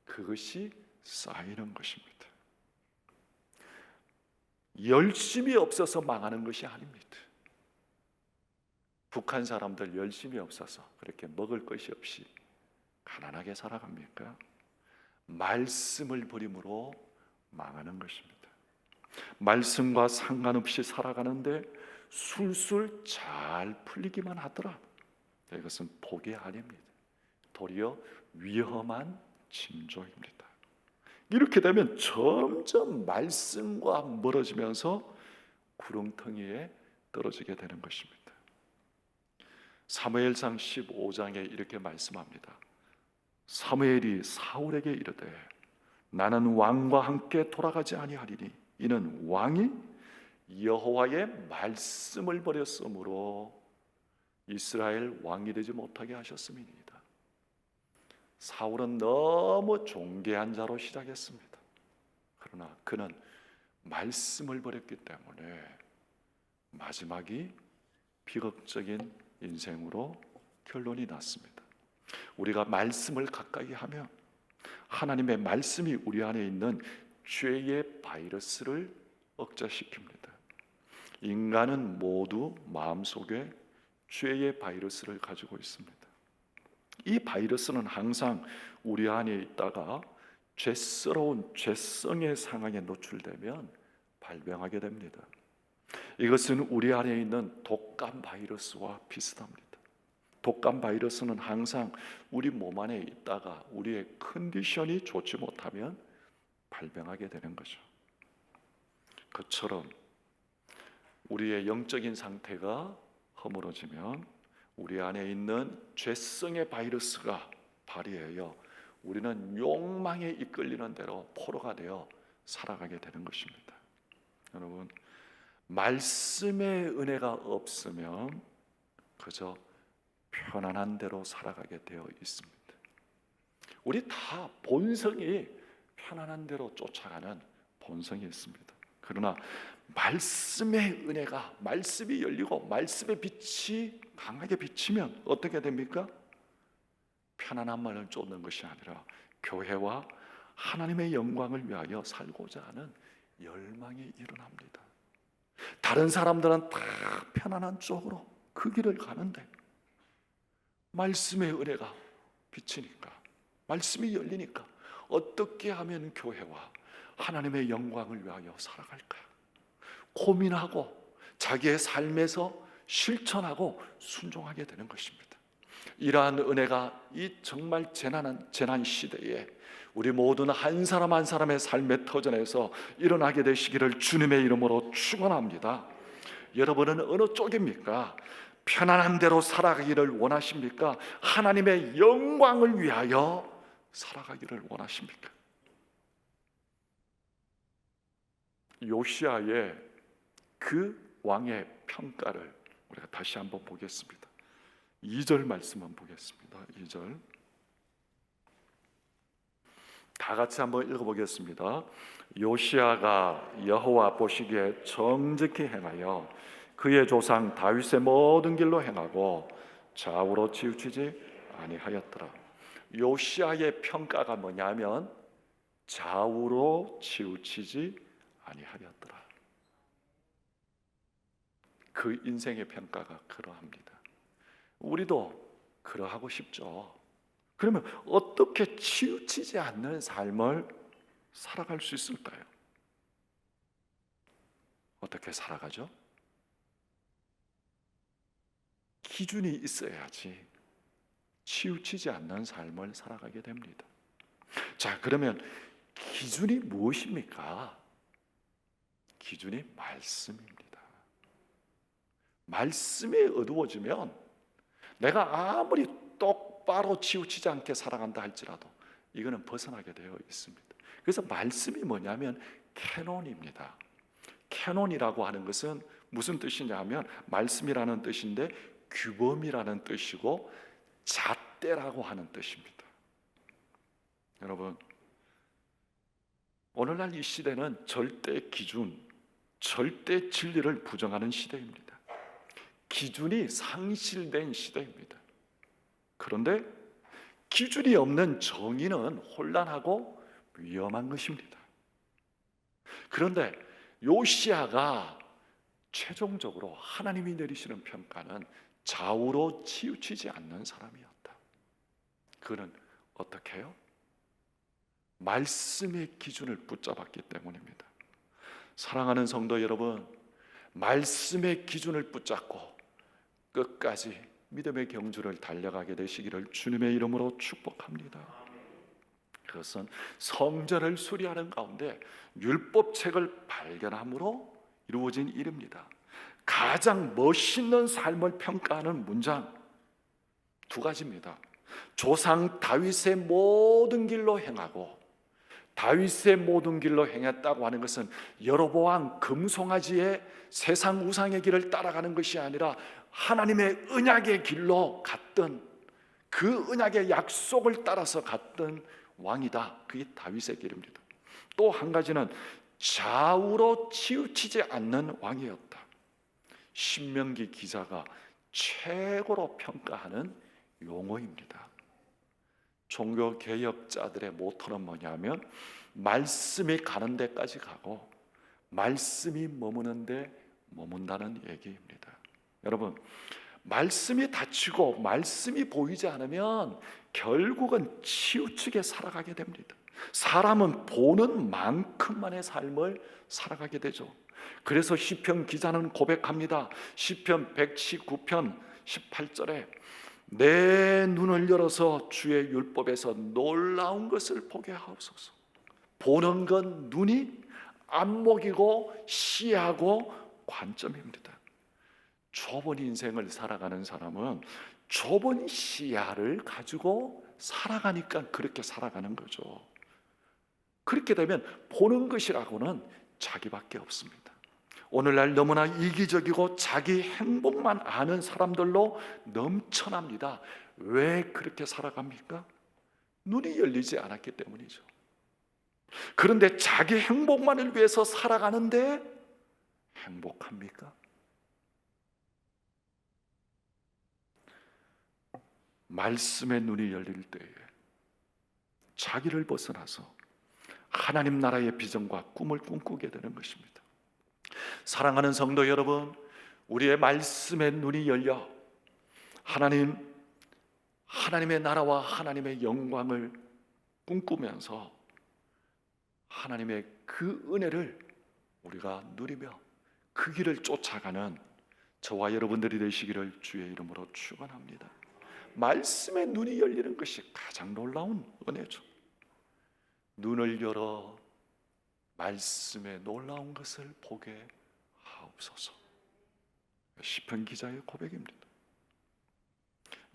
그것이 쌓이는 것입니다. 열심이 없어서 망하는 것이 아닙니다. 북한 사람들 열심이 없어서 그렇게 먹을 것이 없이 가난하게 살아갑니까? 말씀을 버림으로 망하는 것입니다. 말씀과 상관없이 살아가는데 술술 잘 풀리기만 하더라. 이것은 복이 아닙니다. 도리어 위험한 징조입니다. 이렇게 되면 점점 말씀과 멀어지면서 구렁텅이에 떨어지게 되는 것입니다. 사무엘상 15장에 이렇게 말씀합니다. 사무엘이 사울에게 이르되 나는 왕과 함께 돌아가지 아니하리니 이는 왕이 여호와의 말씀을 버렸으므로 이스라엘 왕이 되지 못하게 하셨음이니이다. 사울은 너무 존귀한 자로 시작했습니다. 그러나 그는 말씀을 버렸기 때문에 마지막이 비극적인 인생으로 결론이 났습니다. 우리가 말씀을 가까이 하면 하나님의 말씀이 우리 안에 있는 죄의 바이러스를 억제시킵니다. 인간은 모두 마음속에 죄의 바이러스를 가지고 있습니다. 이 바이러스는 항상 우리 안에 있다가 죄스러운 죄성의 상황에 노출되면 발병하게 됩니다. 이것은 우리 안에 있는 독감 바이러스와 비슷합니다. 독감 바이러스는 항상 우리 몸 안에 있다가 우리의 컨디션이 좋지 못하면 발병하게 되는 거죠. 그처럼 우리의 영적인 상태가 허물어지면 우리 안에 있는 죄성의 바이러스가 발휘하여 우리는 욕망에 이끌리는 대로 포로가 되어 살아가게 되는 것입니다. 여러분, 말씀의 은혜가 없으면 그저 편안한 대로 살아가게 되어 있습니다. 우리 다 본성이 편안한 대로 쫓아가는 본성이 있습니다. 그러나 말씀의 은혜가, 말씀이 열리고 말씀의 빛이 강하게 비치면 어떻게 됩니까? 편안함만을 쫓는 것이 아니라 교회와 하나님의 영광을 위하여 살고자 하는 열망이 일어납니다. 다른 사람들은 다 편안한 쪽으로 그 길을 가는데 말씀의 은혜가 비치니까, 말씀이 열리니까 어떻게 하면 교회와 하나님의 영광을 위하여 살아갈까 고민하고 자기의 삶에서 실천하고 순종하게 되는 것입니다. 이러한 은혜가 이 정말 재난 시대에 우리 모두는 한 사람 한 사람의 삶의 터전에서 일어나게 되시기를 주님의 이름으로 축원합니다. 여러분은 어느 쪽입니까? 편안한 대로 살아가기를 원하십니까? 하나님의 영광을 위하여 살아가기를 원하십니까? 요시아의 그 왕의 평가를 우리가 다시 한번 보겠습니다. 2절 말씀만 보겠습니다. 2절 다 같이 한번 읽어보겠습니다. 요시아가 여호와 보시기에 정직히 행하여 그의 조상 다윗의 모든 길로 행하고 좌우로 치우치지 아니하였더라. 요시야의 평가가 뭐냐면 좌우로 치우치지 아니하였더라. 그 인생의 평가가 그러합니다. 우리도 그러하고 싶죠. 그러면 어떻게 치우치지 않는 삶을 살아갈 수 있을까요? 어떻게 살아가죠? 기준이 있어야지 치우치지 않는 삶을 살아가게 됩니다. 자, 그러면 기준이 무엇입니까? 기준이 말씀입니다. 말씀이 어두워지면 내가 아무리 똑바로 치우치지 않게 살아간다 할지라도 이거는 벗어나게 되어 있습니다. 그래서 말씀이 뭐냐면 캐논입니다. 캐논이라고 하는 것은 무슨 뜻이냐 하면 말씀이라는 뜻인데 규범이라는 뜻이고 잣대라고 하는 뜻입니다. 여러분, 오늘날 이 시대는 절대 기준, 절대 진리를 부정하는 시대입니다. 기준이 상실된 시대입니다. 그런데 기준이 없는 정의는 혼란하고 위험한 것입니다. 그런데 요시야가 최종적으로 하나님이 내리시는 평가는 좌우로 치우치지 않는 사람이었다. 그는 어떻게 해요? 말씀의 기준을 붙잡았기 때문입니다. 사랑하는 성도 여러분, 말씀의 기준을 붙잡고 끝까지 믿음의 경주를 달려가게 되시기를 주님의 이름으로 축복합니다. 그것은 성전을 수리하는 가운데 율법책을 발견함으로 이루어진 일입니다. 가장 멋있는 삶을 평가하는 문장 두 가지입니다. 조상 다윗의 모든 길로 행하고, 다윗의 모든 길로 행했다고 하는 것은 여로보암 금송아지의 세상 우상의 길을 따라가는 것이 아니라 하나님의 언약의 길로 갔던, 그 언약의 약속을 따라서 갔던 왕이다. 그게 다윗의 길입니다. 또 한 가지는 좌우로 치우치지 않는 왕이었다. 신명기 기자가 최고로 평가하는 용어입니다. 종교 개혁자들의 모토는 뭐냐면 말씀이 가는 데까지 가고 말씀이 머무는 데 머문다는 얘기입니다. 여러분, 말씀이 닫히고 말씀이 보이지 않으면 결국은 치우치게 살아가게 됩니다. 사람은 보는 만큼만의 삶을 살아가게 되죠. 그래서 시편 기자는 고백합니다. 시편 119편 18절에 내 눈을 열어서 주의 율법에서 놀라운 것을 보게 하옵소서. 보는 건 눈이, 안목이고 시야고 관점입니다. 좁은 인생을 살아가는 사람은 좁은 시야를 가지고 살아가니까 그렇게 살아가는 거죠. 그렇게 되면 보는 것이라고는 자기밖에 없습니다. 오늘날 너무나 이기적이고 자기 행복만 아는 사람들로 넘쳐납니다. 왜 그렇게 살아갑니까? 눈이 열리지 않았기 때문이죠. 그런데 자기 행복만을 위해서 살아가는데 행복합니까? 말씀의 눈이 열릴 때에 자기를 벗어나서 하나님 나라의 비전과 꿈을 꿈꾸게 되는 것입니다. 사랑하는 성도 여러분, 우리의 말씀의 눈이 열려 하나님의 나라와 하나님의 영광을 꿈꾸면서 하나님의 그 은혜를 우리가 누리며 그 길을 쫓아가는 저와 여러분들이 되시기를 주의 이름으로 축원합니다. 말씀의 눈이 열리는 것이 가장 놀라운 은혜죠. 눈을 열어 말씀의 놀라운 것을 보게 하옵소서. 시편 기자의 고백입니다.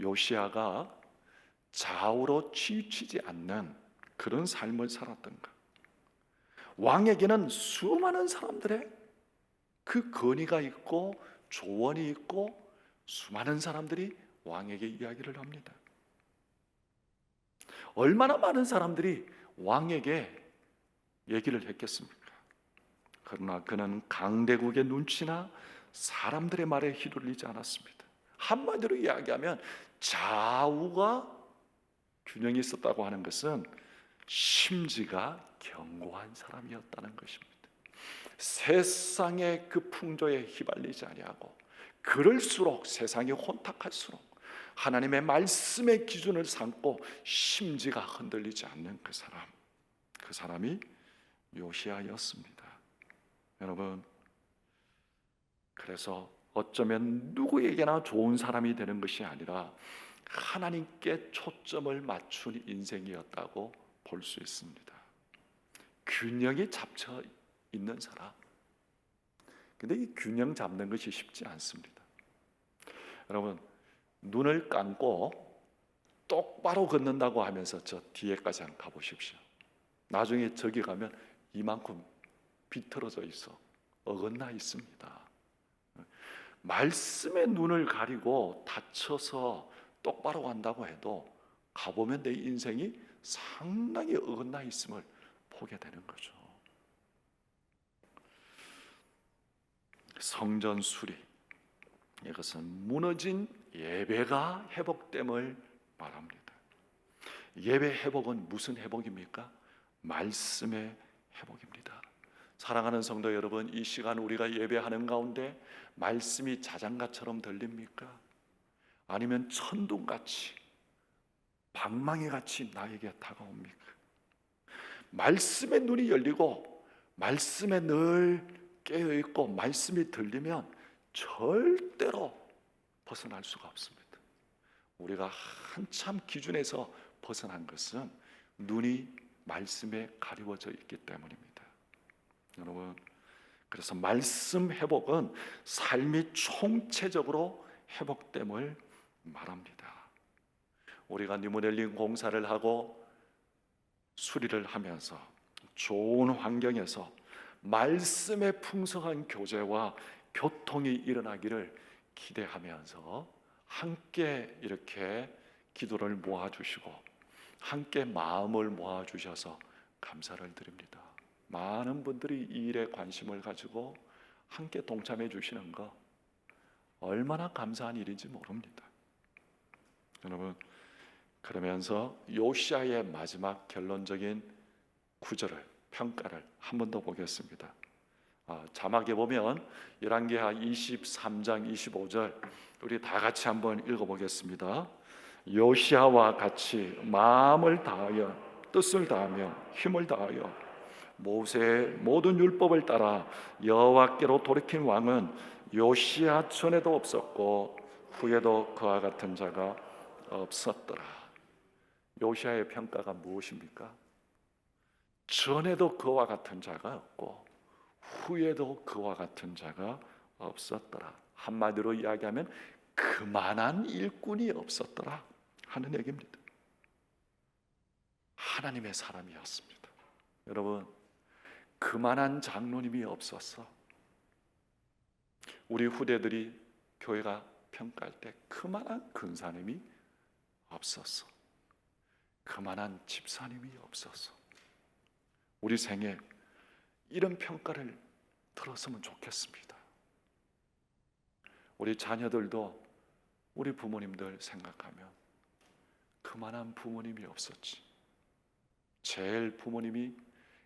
요시야가 좌우로 치우치지 않는 그런 삶을 살았던가. 왕에게는 수많은 사람들의 그 건의가 있고 조언이 있고 수많은 사람들이 왕에게 이야기를 합니다. 얼마나 많은 사람들이 왕에게 얘기를 했겠습니까? 그러나 그는 강대국의 눈치나 사람들의 말에 휘둘리지 않았습니다. 한마디로 이야기하면 좌우가 균형이 있었다고 하는 것은 심지가 견고한 사람이었다는 것입니다. 세상의 그 풍조에 휘발리지 아니하고, 그럴수록 세상이 혼탁할수록 하나님의 말씀의 기준을 삼고 심지가 흔들리지 않는 그 사람이 요시야였습니다. 여러분, 그래서 어쩌면 누구에게나 좋은 사람이 되는 것이 아니라 하나님께 초점을 맞춘 인생이었다고 볼 수 있습니다. 균형이 잡혀 있는 사람. 근데 이 균형 잡는 것이 쉽지 않습니다. 여러분, 눈을 감고 똑바로 걷는다고 하면서 저 뒤에까지 한번 가보십시오. 나중에 저기 가면 이만큼 비틀어져 있어, 어긋나 있습니다. 말씀에 눈을 가리고 닫혀서 똑바로 간다고 해도 가보면 내 인생이 상당히 어긋나 있음을 보게 되는 거죠. 성전 수리, 이것은 무너진 예배가 회복됨을 말합니다. 예배 회복은 무슨 회복입니까? 말씀의 회복입니다. 사랑하는 성도 여러분, 이 시간 우리가 예배하는 가운데 말씀이 자장가처럼 들립니까? 아니면 천둥같이, 방망이같이 나에게 다가옵니까? 말씀의 눈이 열리고 말씀에 늘 깨어있고 말씀이 들리면 절대로 벗어날 수가 없습니다. 우리가 한참 기준에서 벗어난 것은 눈이 말씀에 가리워져 있기 때문입니다. 여러분, 그래서 말씀 회복은 삶이 총체적으로 회복됨을 말합니다. 우리가 뉴모델링 공사를 하고 수리를 하면서 좋은 환경에서 말씀의 풍성한 교제와 교통이 일어나기를 기대하면서 함께 이렇게 기도를 모아주시고 함께 마음을 모아주셔서 감사를 드립니다. 많은 분들이 이 일에 관심을 가지고 함께 동참해 주시는 거 얼마나 감사한 일인지 모릅니다. 여러분, 그러면서 요시야의 마지막 결론적인 구절을, 평가를 한 번 더 보겠습니다. 자막에 보면 열왕기하 23장 25절 우리 다 같이 한번 읽어보겠습니다. 요시야와 같이 마음을 다하여 뜻을 다하며 힘을 다하여 모세의 모든 율법을 따라 여호와께로 돌이킨 왕은 요시야 전에도 없었고 후에도 그와 같은 자가 없었더라. 요시야의 평가가 무엇입니까? 전에도 그와 같은 자가 없고 후에도 그와 같은 자가 없었더라. 한마디로 이야기하면 그만한 일꾼이 없었더라 하는 얘기입니다. 하나님의 사람이었습니다. 여러분, 그만한 장로님이 없었어. 우리 후대들이 교회가 평가할 때 그만한 근사님이 없었어. 그만한 집사님이 없었어. 우리 생에 이런 평가를 들었으면 좋겠습니다. 우리 자녀들도 우리 부모님들 생각하면 그만한 부모님이 없었지. 제일 부모님이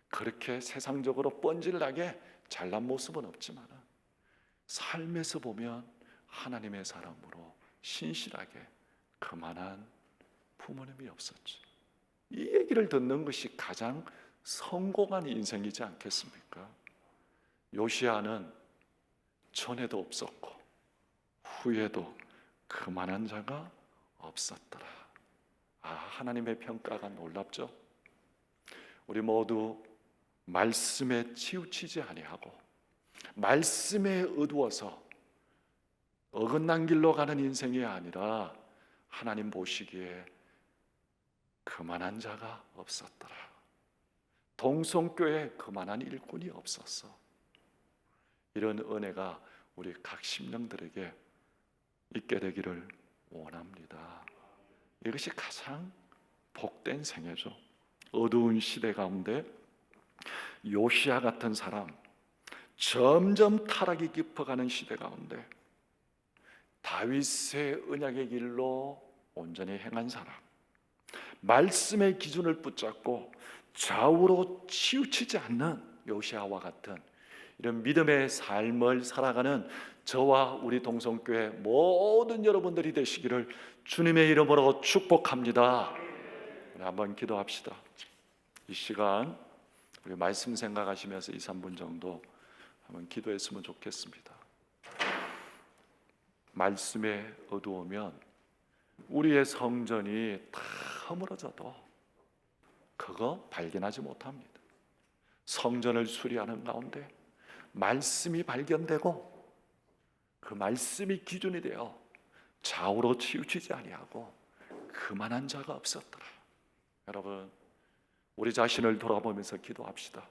그렇게 세상적으로 뻔질나게 잘난 모습은 없지만 삶에서 보면 하나님의 사람으로 신실하게 그만한 부모님이 없었지. 이 얘기를 듣는 것이 가장 성공한 인생이지 않겠습니까? 요시야는 전에도 없었고 후에도 그만한 자가 없었더라. 하나님의 평가가 놀랍죠? 우리 모두 말씀에 치우치지 아니하고 말씀에 어두워서 어긋난 길로 가는 인생이 아니라 하나님 보시기에 그만한 자가 없었더라. 동성교회에 그만한 일꾼이 없었어. 이런 은혜가 우리 각 심령들에게 있게 되기를 원합니다. 이것이 가장 복된 생애죠. 어두운 시대 가운데 요시야 같은 사람, 점점 타락이 깊어가는 시대 가운데 다윗의 언약의 길로 온전히 행한 사람, 말씀의 기준을 붙잡고 좌우로 치우치지 않는 요시아와 같은 이런 믿음의 삶을 살아가는 저와 우리 동성교회 모든 여러분들이 되시기를 주님의 이름으로 축복합니다. 한번 기도합시다. 이 시간 우리 말씀 생각하시면서 2, 3분 정도 한번 기도했으면 좋겠습니다. 말씀에 어두우면 우리의 성전이 다 허물어져도 그거 발견하지 못합니다. 성전을 수리하는 가운데 말씀이 발견되고 그 말씀이 기준이 되어 좌우로 치우치지 아니하고 그만한 자가 없었더라. 여러분, 우리 자신을 돌아보면서 기도합시다.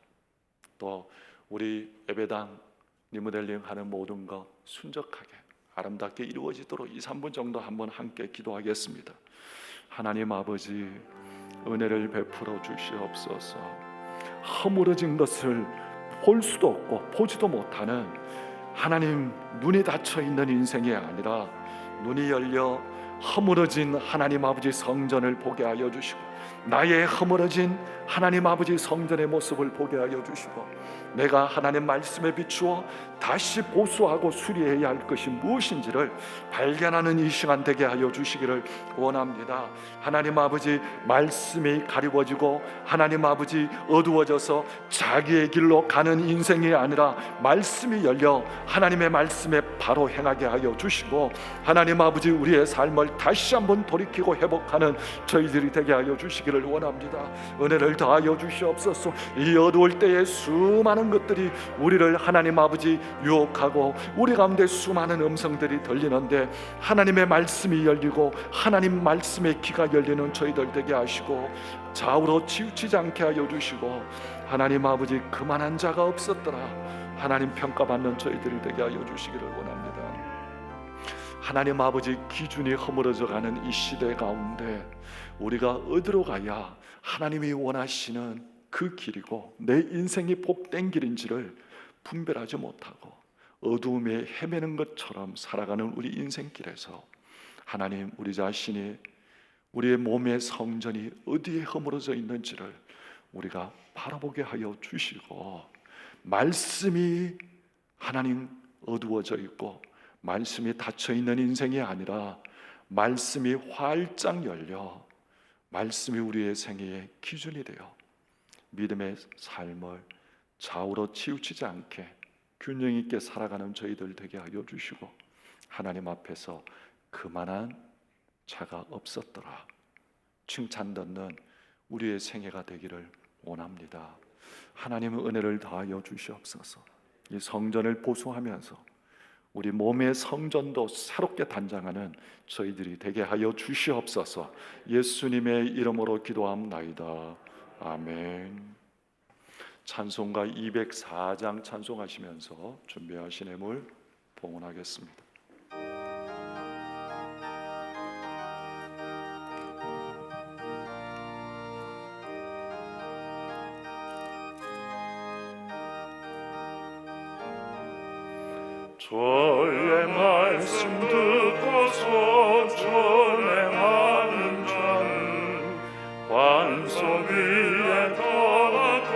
또 우리 예배당 리모델링 하는 모든 것 순적하게 아름답게 이루어지도록 2, 3분 정도 한번 함께 기도하겠습니다. 하나님 아버지, 은혜를 베풀어 주시옵소서. 허물어진 것을 볼 수도 없고 보지도 못하는 하나님, 눈이 닫혀 있는 인생이 아니라 눈이 열려 허물어진 하나님 아버지 성전을 보게 하여 주시고, 나의 허물어진 하나님 아버지 성전의 모습을 보게 하여 주시고, 내가 하나님 말씀에 비추어 다시 보수하고 수리해야 할 것이 무엇인지를 발견하는 이 시간 되게 하여 주시기를 원합니다. 하나님 아버지, 말씀이 가리워지고 하나님 아버지 어두워져서 자기의 길로 가는 인생이 아니라 말씀이 열려 하나님의 말씀에 바로 행하게 하여 주시고, 하나님 아버지 우리의 삶을 다시 한번 돌이키고 회복하는 저희들이 되게 하여 주시기를 원합니다. 은혜를 더하여 주시옵소서. 이 어두울 때에 수많은 것들이 우리를 하나님 아버지 유혹하고 우리 가운데 수많은 음성들이 들리는데 하나님의 말씀이 열리고 하나님 말씀의 귀가 열리는 저희들 되게 하시고, 좌우로 치우치지 않게 하여 주시고, 하나님 아버지 그만한 자가 없었더라 하나님 평가받는 저희들이 되게 하여 주시기를 원합니다. 하나님 아버지, 기준이 허물어져 가는 이 시대 가운데 우리가 어디로 가야 하나님이 원하시는 그 길이고 내 인생이 복된 길인지를 분별하지 못하고 어두움에 헤매는 것처럼 살아가는 우리 인생길에서 하나님, 우리 자신이 우리의 몸의 성전이 어디에 허물어져 있는지를 우리가 바라보게 하여 주시고, 말씀이 하나님 어두워져 있고 말씀이 닫혀 있는 인생이 아니라 말씀이 활짝 열려 말씀이 우리의 생애의 기준이 되어 믿음의 삶을 좌우로 치우치지 않게 균형 있게 살아가는 저희들 되게 하여 주시고, 하나님 앞에서 그만한 자가 없었더라 칭찬 듣는 우리의 생애가 되기를 원합니다. 하나님의 은혜를 더하여 주시옵소서. 이 성전을 보수하면서 우리 몸의 성전도 새롭게 단장하는 저희들이 되게 하여 주시옵소서. 예수님의 이름으로 기도합나이다. 아멘. 찬송가 204장 찬송하시면서 준비하신 예물 봉헌하겠습니다. 주의 말씀 듣고서 준행하는 자는 반석 위에 떠나고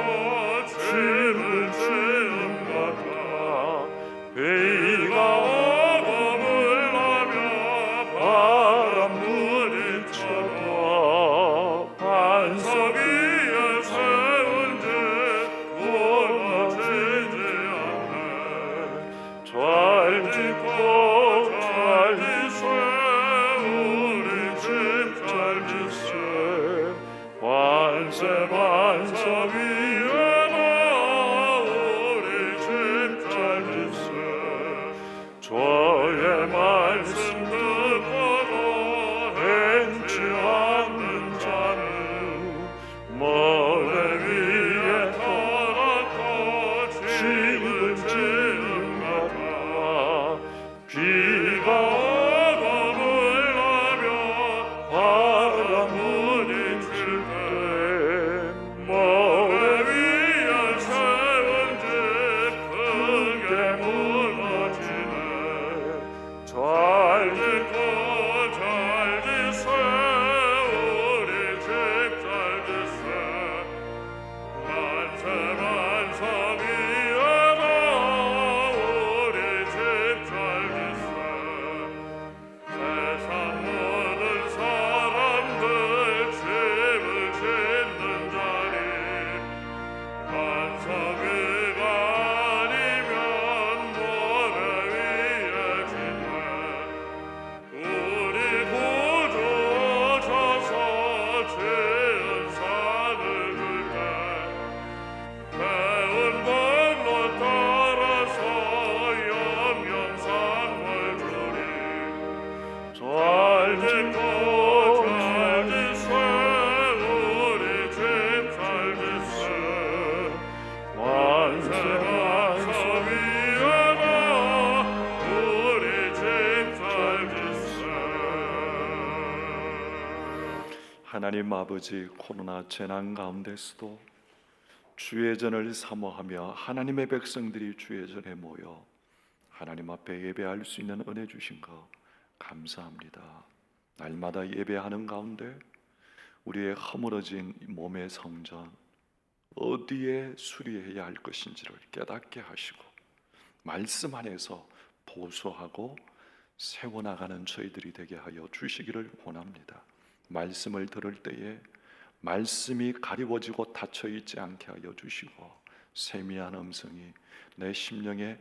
짐을 지는 같아. 비가 오고 물나며 바람 부딪혀도 반석 위에 세운 듯 무너지지 않네. 잘 짓고 잘 잘 짓고 잘 짓세 우리 집 잘 짓세 만세 만세 위하라 우리 집 잘 짓세. 하나님 아버지, 코로나 재난 가운데서도 주의 전을 사모하며 하나님의 백성들이 주의 전에 모여 하나님 앞에 예배할 수 있는 은혜 주신 것 감사합니다. 날마다 예배하는 가운데 우리의 허물어진 몸의 성전 어디에 수리해야 할 것인지를 깨닫게 하시고 말씀 안에서 보수하고 세워나가는 저희들이 되게 하여 주시기를 원합니다. 말씀을 들을 때에 말씀이 가리워지고 닫혀있지 않게 하여 주시고 세미한 음성이 내 심령에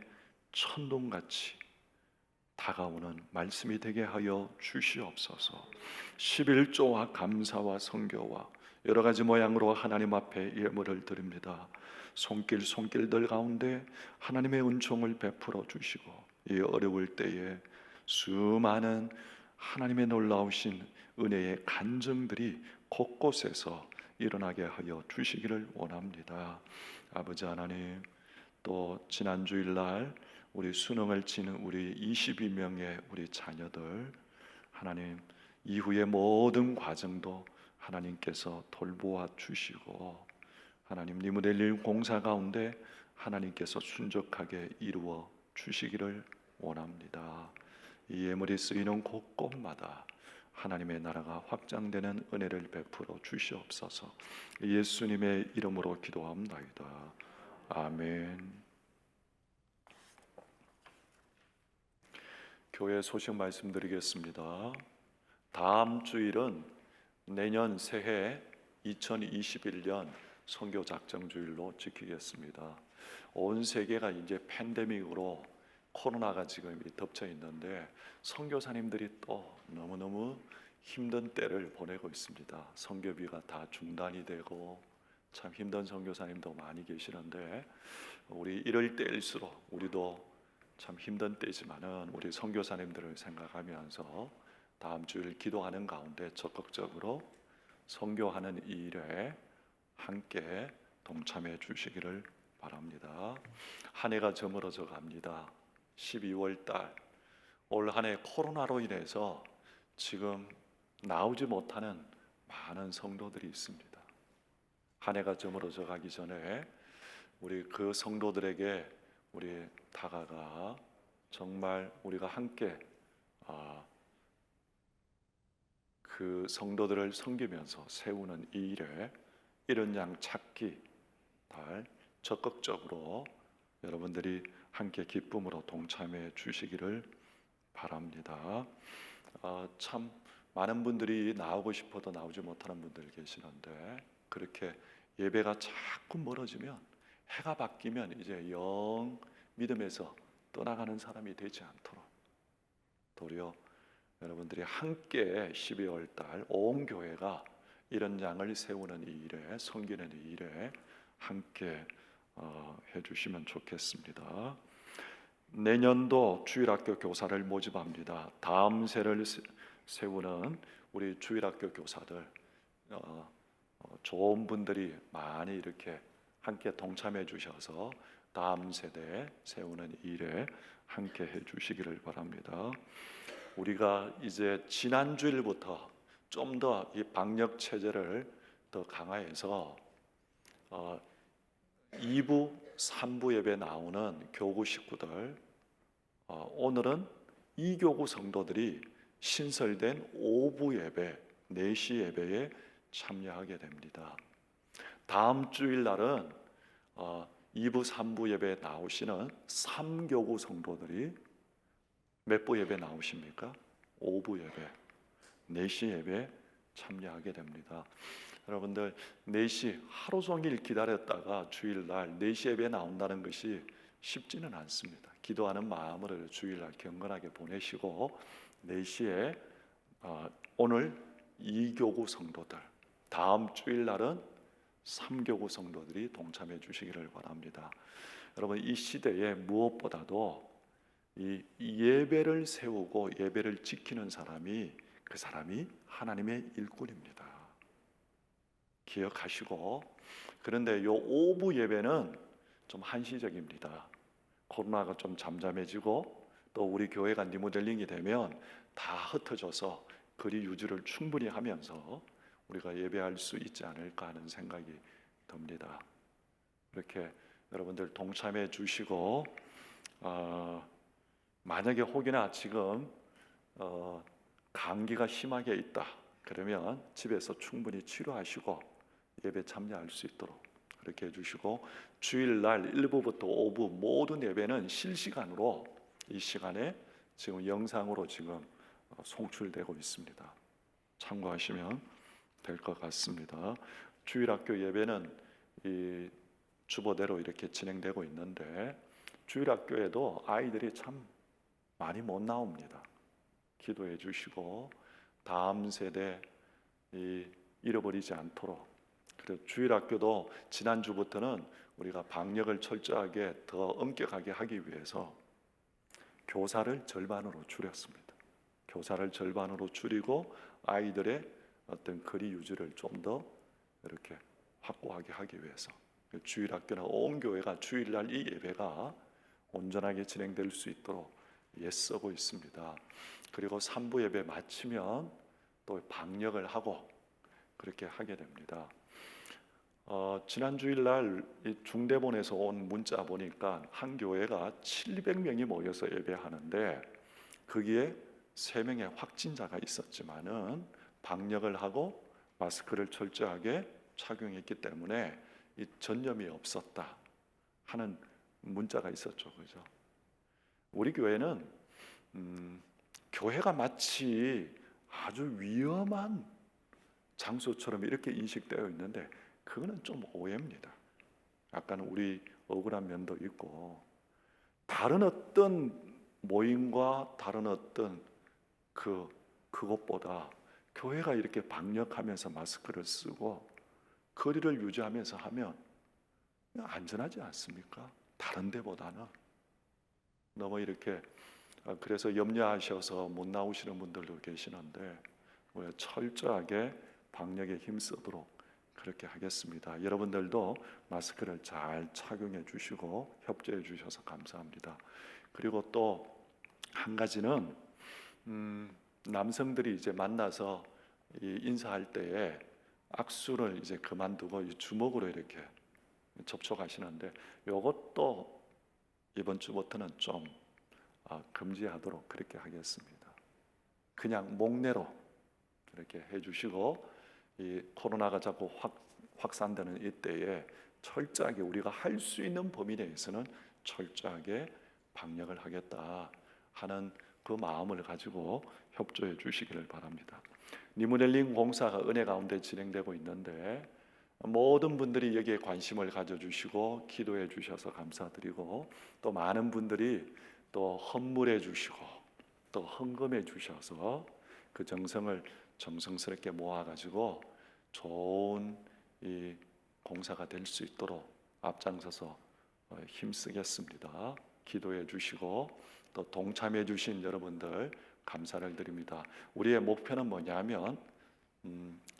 천둥같이 다가오는 말씀이 되게 하여 주시옵소서. 11조와 감사와 성교와 여러 가지 모양으로 하나님 앞에 예물을 드립니다. 손길들 가운데 하나님의 은총을 베풀어 주시고 이 어려울 때에 수많은 하나님의 놀라우신 은혜의 간증들이 곳곳에서 일어나게 하여 주시기를 원합니다. 아버지 하나님, 또 지난 주일날 우리 수능을 치는 우리 22명의 우리 자녀들 하나님 이후의 모든 과정도 하나님께서 돌보아 주시고 하나님 리무델 일 공사 가운데 하나님께서 순적하게 이루어 주시기를 원합니다. 이 예물이 쓰이는 곳곳마다 하나님의 나라가 확장되는 은혜를 베풀어 주시옵소서. 예수님의 이름으로 기도합나이다. 아멘. 교회 소식 말씀드리겠습니다. 다음 주일은 내년 새해 2021년 선교 작정 주일로 지키겠습니다. 온 세계가 이제 팬데믹으로 코로나가 지금 덮쳐 있는데 선교사님들이 또 너무너무 힘든 때를 보내고 있습니다. 선교비가 다 중단이 되고 참 힘든 선교사님도 많이 계시는데 우리 이럴 때일수록 우리도 참 힘든 때지만은 우리 선교사님들을 생각하면서 다음 주일 기도하는 가운데 적극적으로 선교하는 이 일에 함께 동참해 주시기를 바랍니다. 한 해가 저물어져 갑니다. 12월 달 올 한 해 코로나로 인해서 지금 나오지 못하는 많은 성도들이 있습니다. 한 해가 저물어져 가기 전에 우리 그 성도들에게 우리 다가가 정말 우리가 함께 그 성도들을 섬기면서 세우는 이 일에 이런 양 찾기 달 적극적으로 여러분들이 함께 기쁨으로 동참해 주시기를 바랍니다. 참 많은 분들이 나오고 싶어도 나오지 못하는 분들 계시는데 그렇게 예배가 자꾸 멀어지면 해가 바뀌면 이제 영 믿음에서 떠나가는 사람이 되지 않도록 도리어 여러분들이 함께 12월 달 온 교회가 이런 양을 세우는 이 일에 섬기는 이 일에 함께 해주시면 좋겠습니다. 내년도 주일학교 교사를 모집합니다. 다음 세를 세우는 우리 주일학교 교사들 좋은 분들이 많이 이렇게 함께 동참해 주셔서 다음 세대 세우는 일에 함께 해 주시기를 바랍니다. 우리가 이제 지난 주일부터 좀 더 이 방역 체제를 더 강화해서 2부, 3부 예배 나오는 교구 식구들 오늘은 2교구 성도들이 신설된 5부 예배, 4시 예배에 참여하게 됩니다. 다음 주일 날은 2부, 3부 예배 나오시는 3교구 성도들이 몇 부 예배 나오십니까? 5부 예배, 4시 예배 참여하게 됩니다. 여러분들 4시 하루 종일 기다렸다가 주일날 4시 예배 나온다는 것이 쉽지는 않습니다. 기도하는 마음으로 주일날 경건하게 보내시고 4시에 오늘 2교구 성도들, 다음 주일날은 3교구 성도들이 동참해 주시기를 바랍니다. 여러분 이 시대에 무엇보다도 이 예배를 세우고 예배를 지키는 사람이 그 사람이 하나님의 일꾼입니다. 기억하시고, 그런데 요 오후 예배는 좀 한시적입니다. 코로나가 좀 잠잠해지고 또 우리 교회가 리모델링이 되면 다 흩어져서 거리 유지를 충분히 하면서 우리가 예배할 수 있지 않을까 하는 생각이 듭니다. 이렇게 여러분들 동참해 주시고, 만약에 혹여나 지금 감기가 심하게 있다 그러면 집에서 충분히 치료하시고 예배 참여할 수 있도록 그렇게 해주시고, 주일날 1부부터 5부 모든 예배는 실시간으로 이 시간에 지금 영상으로 지금 송출되고 있습니다. 참고하시면 될 것 같습니다. 주일학교 예배는 이 주보대로 이렇게 진행되고 있는데, 주일학교에도 아이들이 참 많이 못 나옵니다. 기도해 주시고 다음 세대 잃어버리지 않도록. 그래서 주일학교도 지난주부터는 우리가 방역을 철저하게 더 엄격하게 하기 위해서 교사를 절반으로 줄였습니다. 교사를 절반으로 줄이고 아이들의 어떤 거리 유지를 좀 더 이렇게 확고하게 하기 위해서 주일학교나 온 교회가 주일날 이 예배가 온전하게 진행될 수 있도록 애쓰고 있습니다. 그리고 3부 예배 마치면 또 방역을 하고 그렇게 하게 됩니다. 지난 주일날 이 중대본에서 온 문자 보니까 한 교회가 700명이 모여서 예배하는데 거기에 3명의 확진자가 있었지만은 방역을 하고 마스크를 철저하게 착용했기 때문에 이 전염이 없었다 하는 문자가 있었죠, 그죠? 우리 교회는 교회가 마치 아주 위험한 장소처럼 이렇게 인식되어 있는데 그거는 좀 오해입니다. 약간 우리 억울한 면도 있고, 다른 어떤 모임과 다른 어떤 그것보다 교회가 이렇게 방역하면서 마스크를 쓰고 거리를 유지하면서 하면 안전하지 않습니까? 다른 데보다는. 너무 이렇게 그래서 염려하셔서 못 나오시는 분들도 계시는데 우리가 철저하게 방역에 힘쓰도록 그렇게 하겠습니다. 여러분들도 마스크를 잘 착용해 주시고 협조해 주셔서 감사합니다. 그리고 또 한 가지는 남성들이 이제 만나서 인사할 때에 악수를 이제 그만두고 주먹으로 이렇게 접촉하시는데 이것도 이번 주부터는 좀 금지하도록 그렇게 하겠습니다. 그냥 목례로 이렇게 해주시고, 이 코로나가 자꾸 확산되는 이때에 철저하게 우리가 할 수 있는 범위 내에서는 철저하게 방역을 하겠다 하는 그 마음을 가지고 협조해 주시기를 바랍니다. 리모델링 공사가 은혜 가운데 진행되고 있는데 모든 분들이 여기에 관심을 가져주시고 기도해 주셔서 감사드리고, 또 많은 분들이 또 헌물해 주시고 또 헌금해 주셔서 그 정성을 정성스럽게 모아가지고 좋은 이 공사가 될 수 있도록 앞장서서 힘쓰겠습니다. 기도해 주시고 또 동참해 주신 여러분들 감사를 드립니다. 우리의 목표는 뭐냐면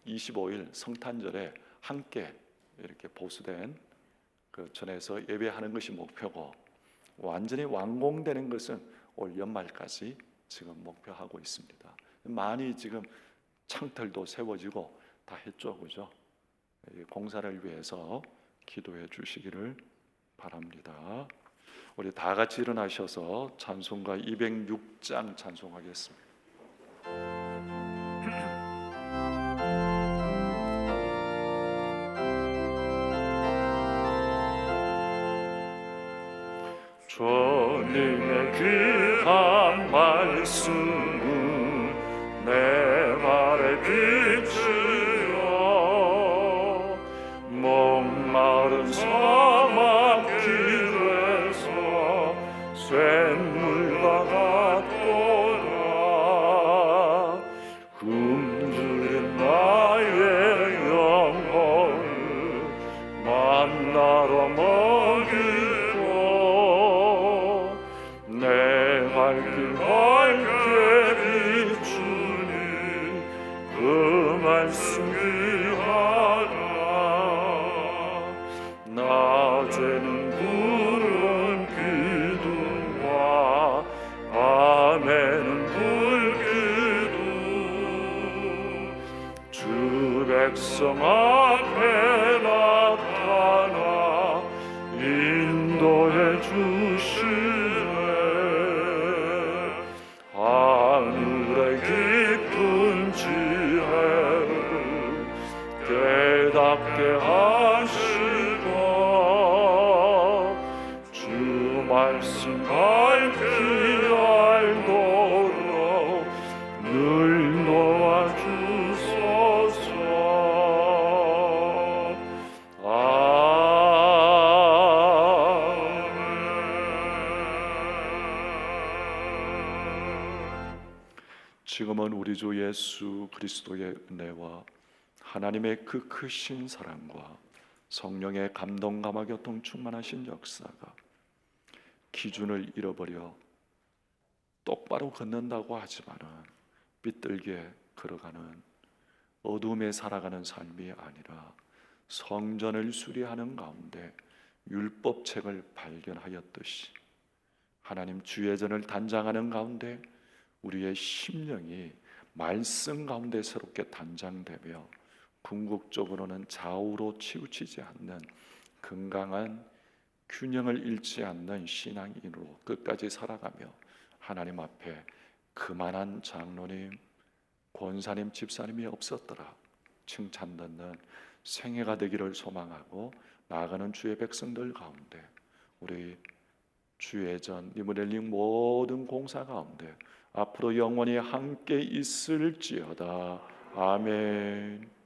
25일 성탄절에 함께 이렇게 보수된 그 전에서 예배하는 것이 목표고, 완전히 완공되는 것은 올 연말까지 지금 목표하고 있습니다. 많이 지금 창틀도 세워지고 다 했죠, 그죠? 공사를 위해서 기도해 주시기를 바랍니다. 우리 다 같이 일어나셔서 찬송가 206장 찬송하겠습니다. 주님의 귀한 말씀은 내 발의 빛이요 목마른 사막 길에서 샘물과 같도다. 굶주린 나의 영혼을 만나러 먹이고 내가 말씀 귀하다. 낮에는 부른 기둥과 밤에는 불기둥 주 백성 앞에 나타나 인도해 주시네. 하늘의 깊은 지혜를 깨닫게 하시고 주 말씀 밝히 알도록 늘 놓아주소서. 지금은 우리 주 예수 그리스도의 은혜와 하나님의 그 크신 사랑과 성령의 감동 감화 교통 충만하신 역사가 기준을 잃어버려 똑바로 걷는다고 하지만은 삐뚤게 걸어가는 어둠에 살아가는 삶이 아니라 성전을 수리하는 가운데 율법책을 발견하였듯이 하나님 주의 전을 단장하는 가운데 우리의 심령이 말씀 가운데 새롭게 단장되며 궁극적으로는 좌우로 치우치지 않는 건강한 균형을 잃지 않는 신앙인으로 끝까지 살아가며 하나님 앞에 그만한 장로님, 권사님, 집사님이 없었더라 칭찬 듣는 생애가 되기를 소망하고 나아가는 주의 백성들 가운데 우리 주의 전 리모델링 모든 공사 가운데 앞으로 영원히 함께 있을지어다. 아멘.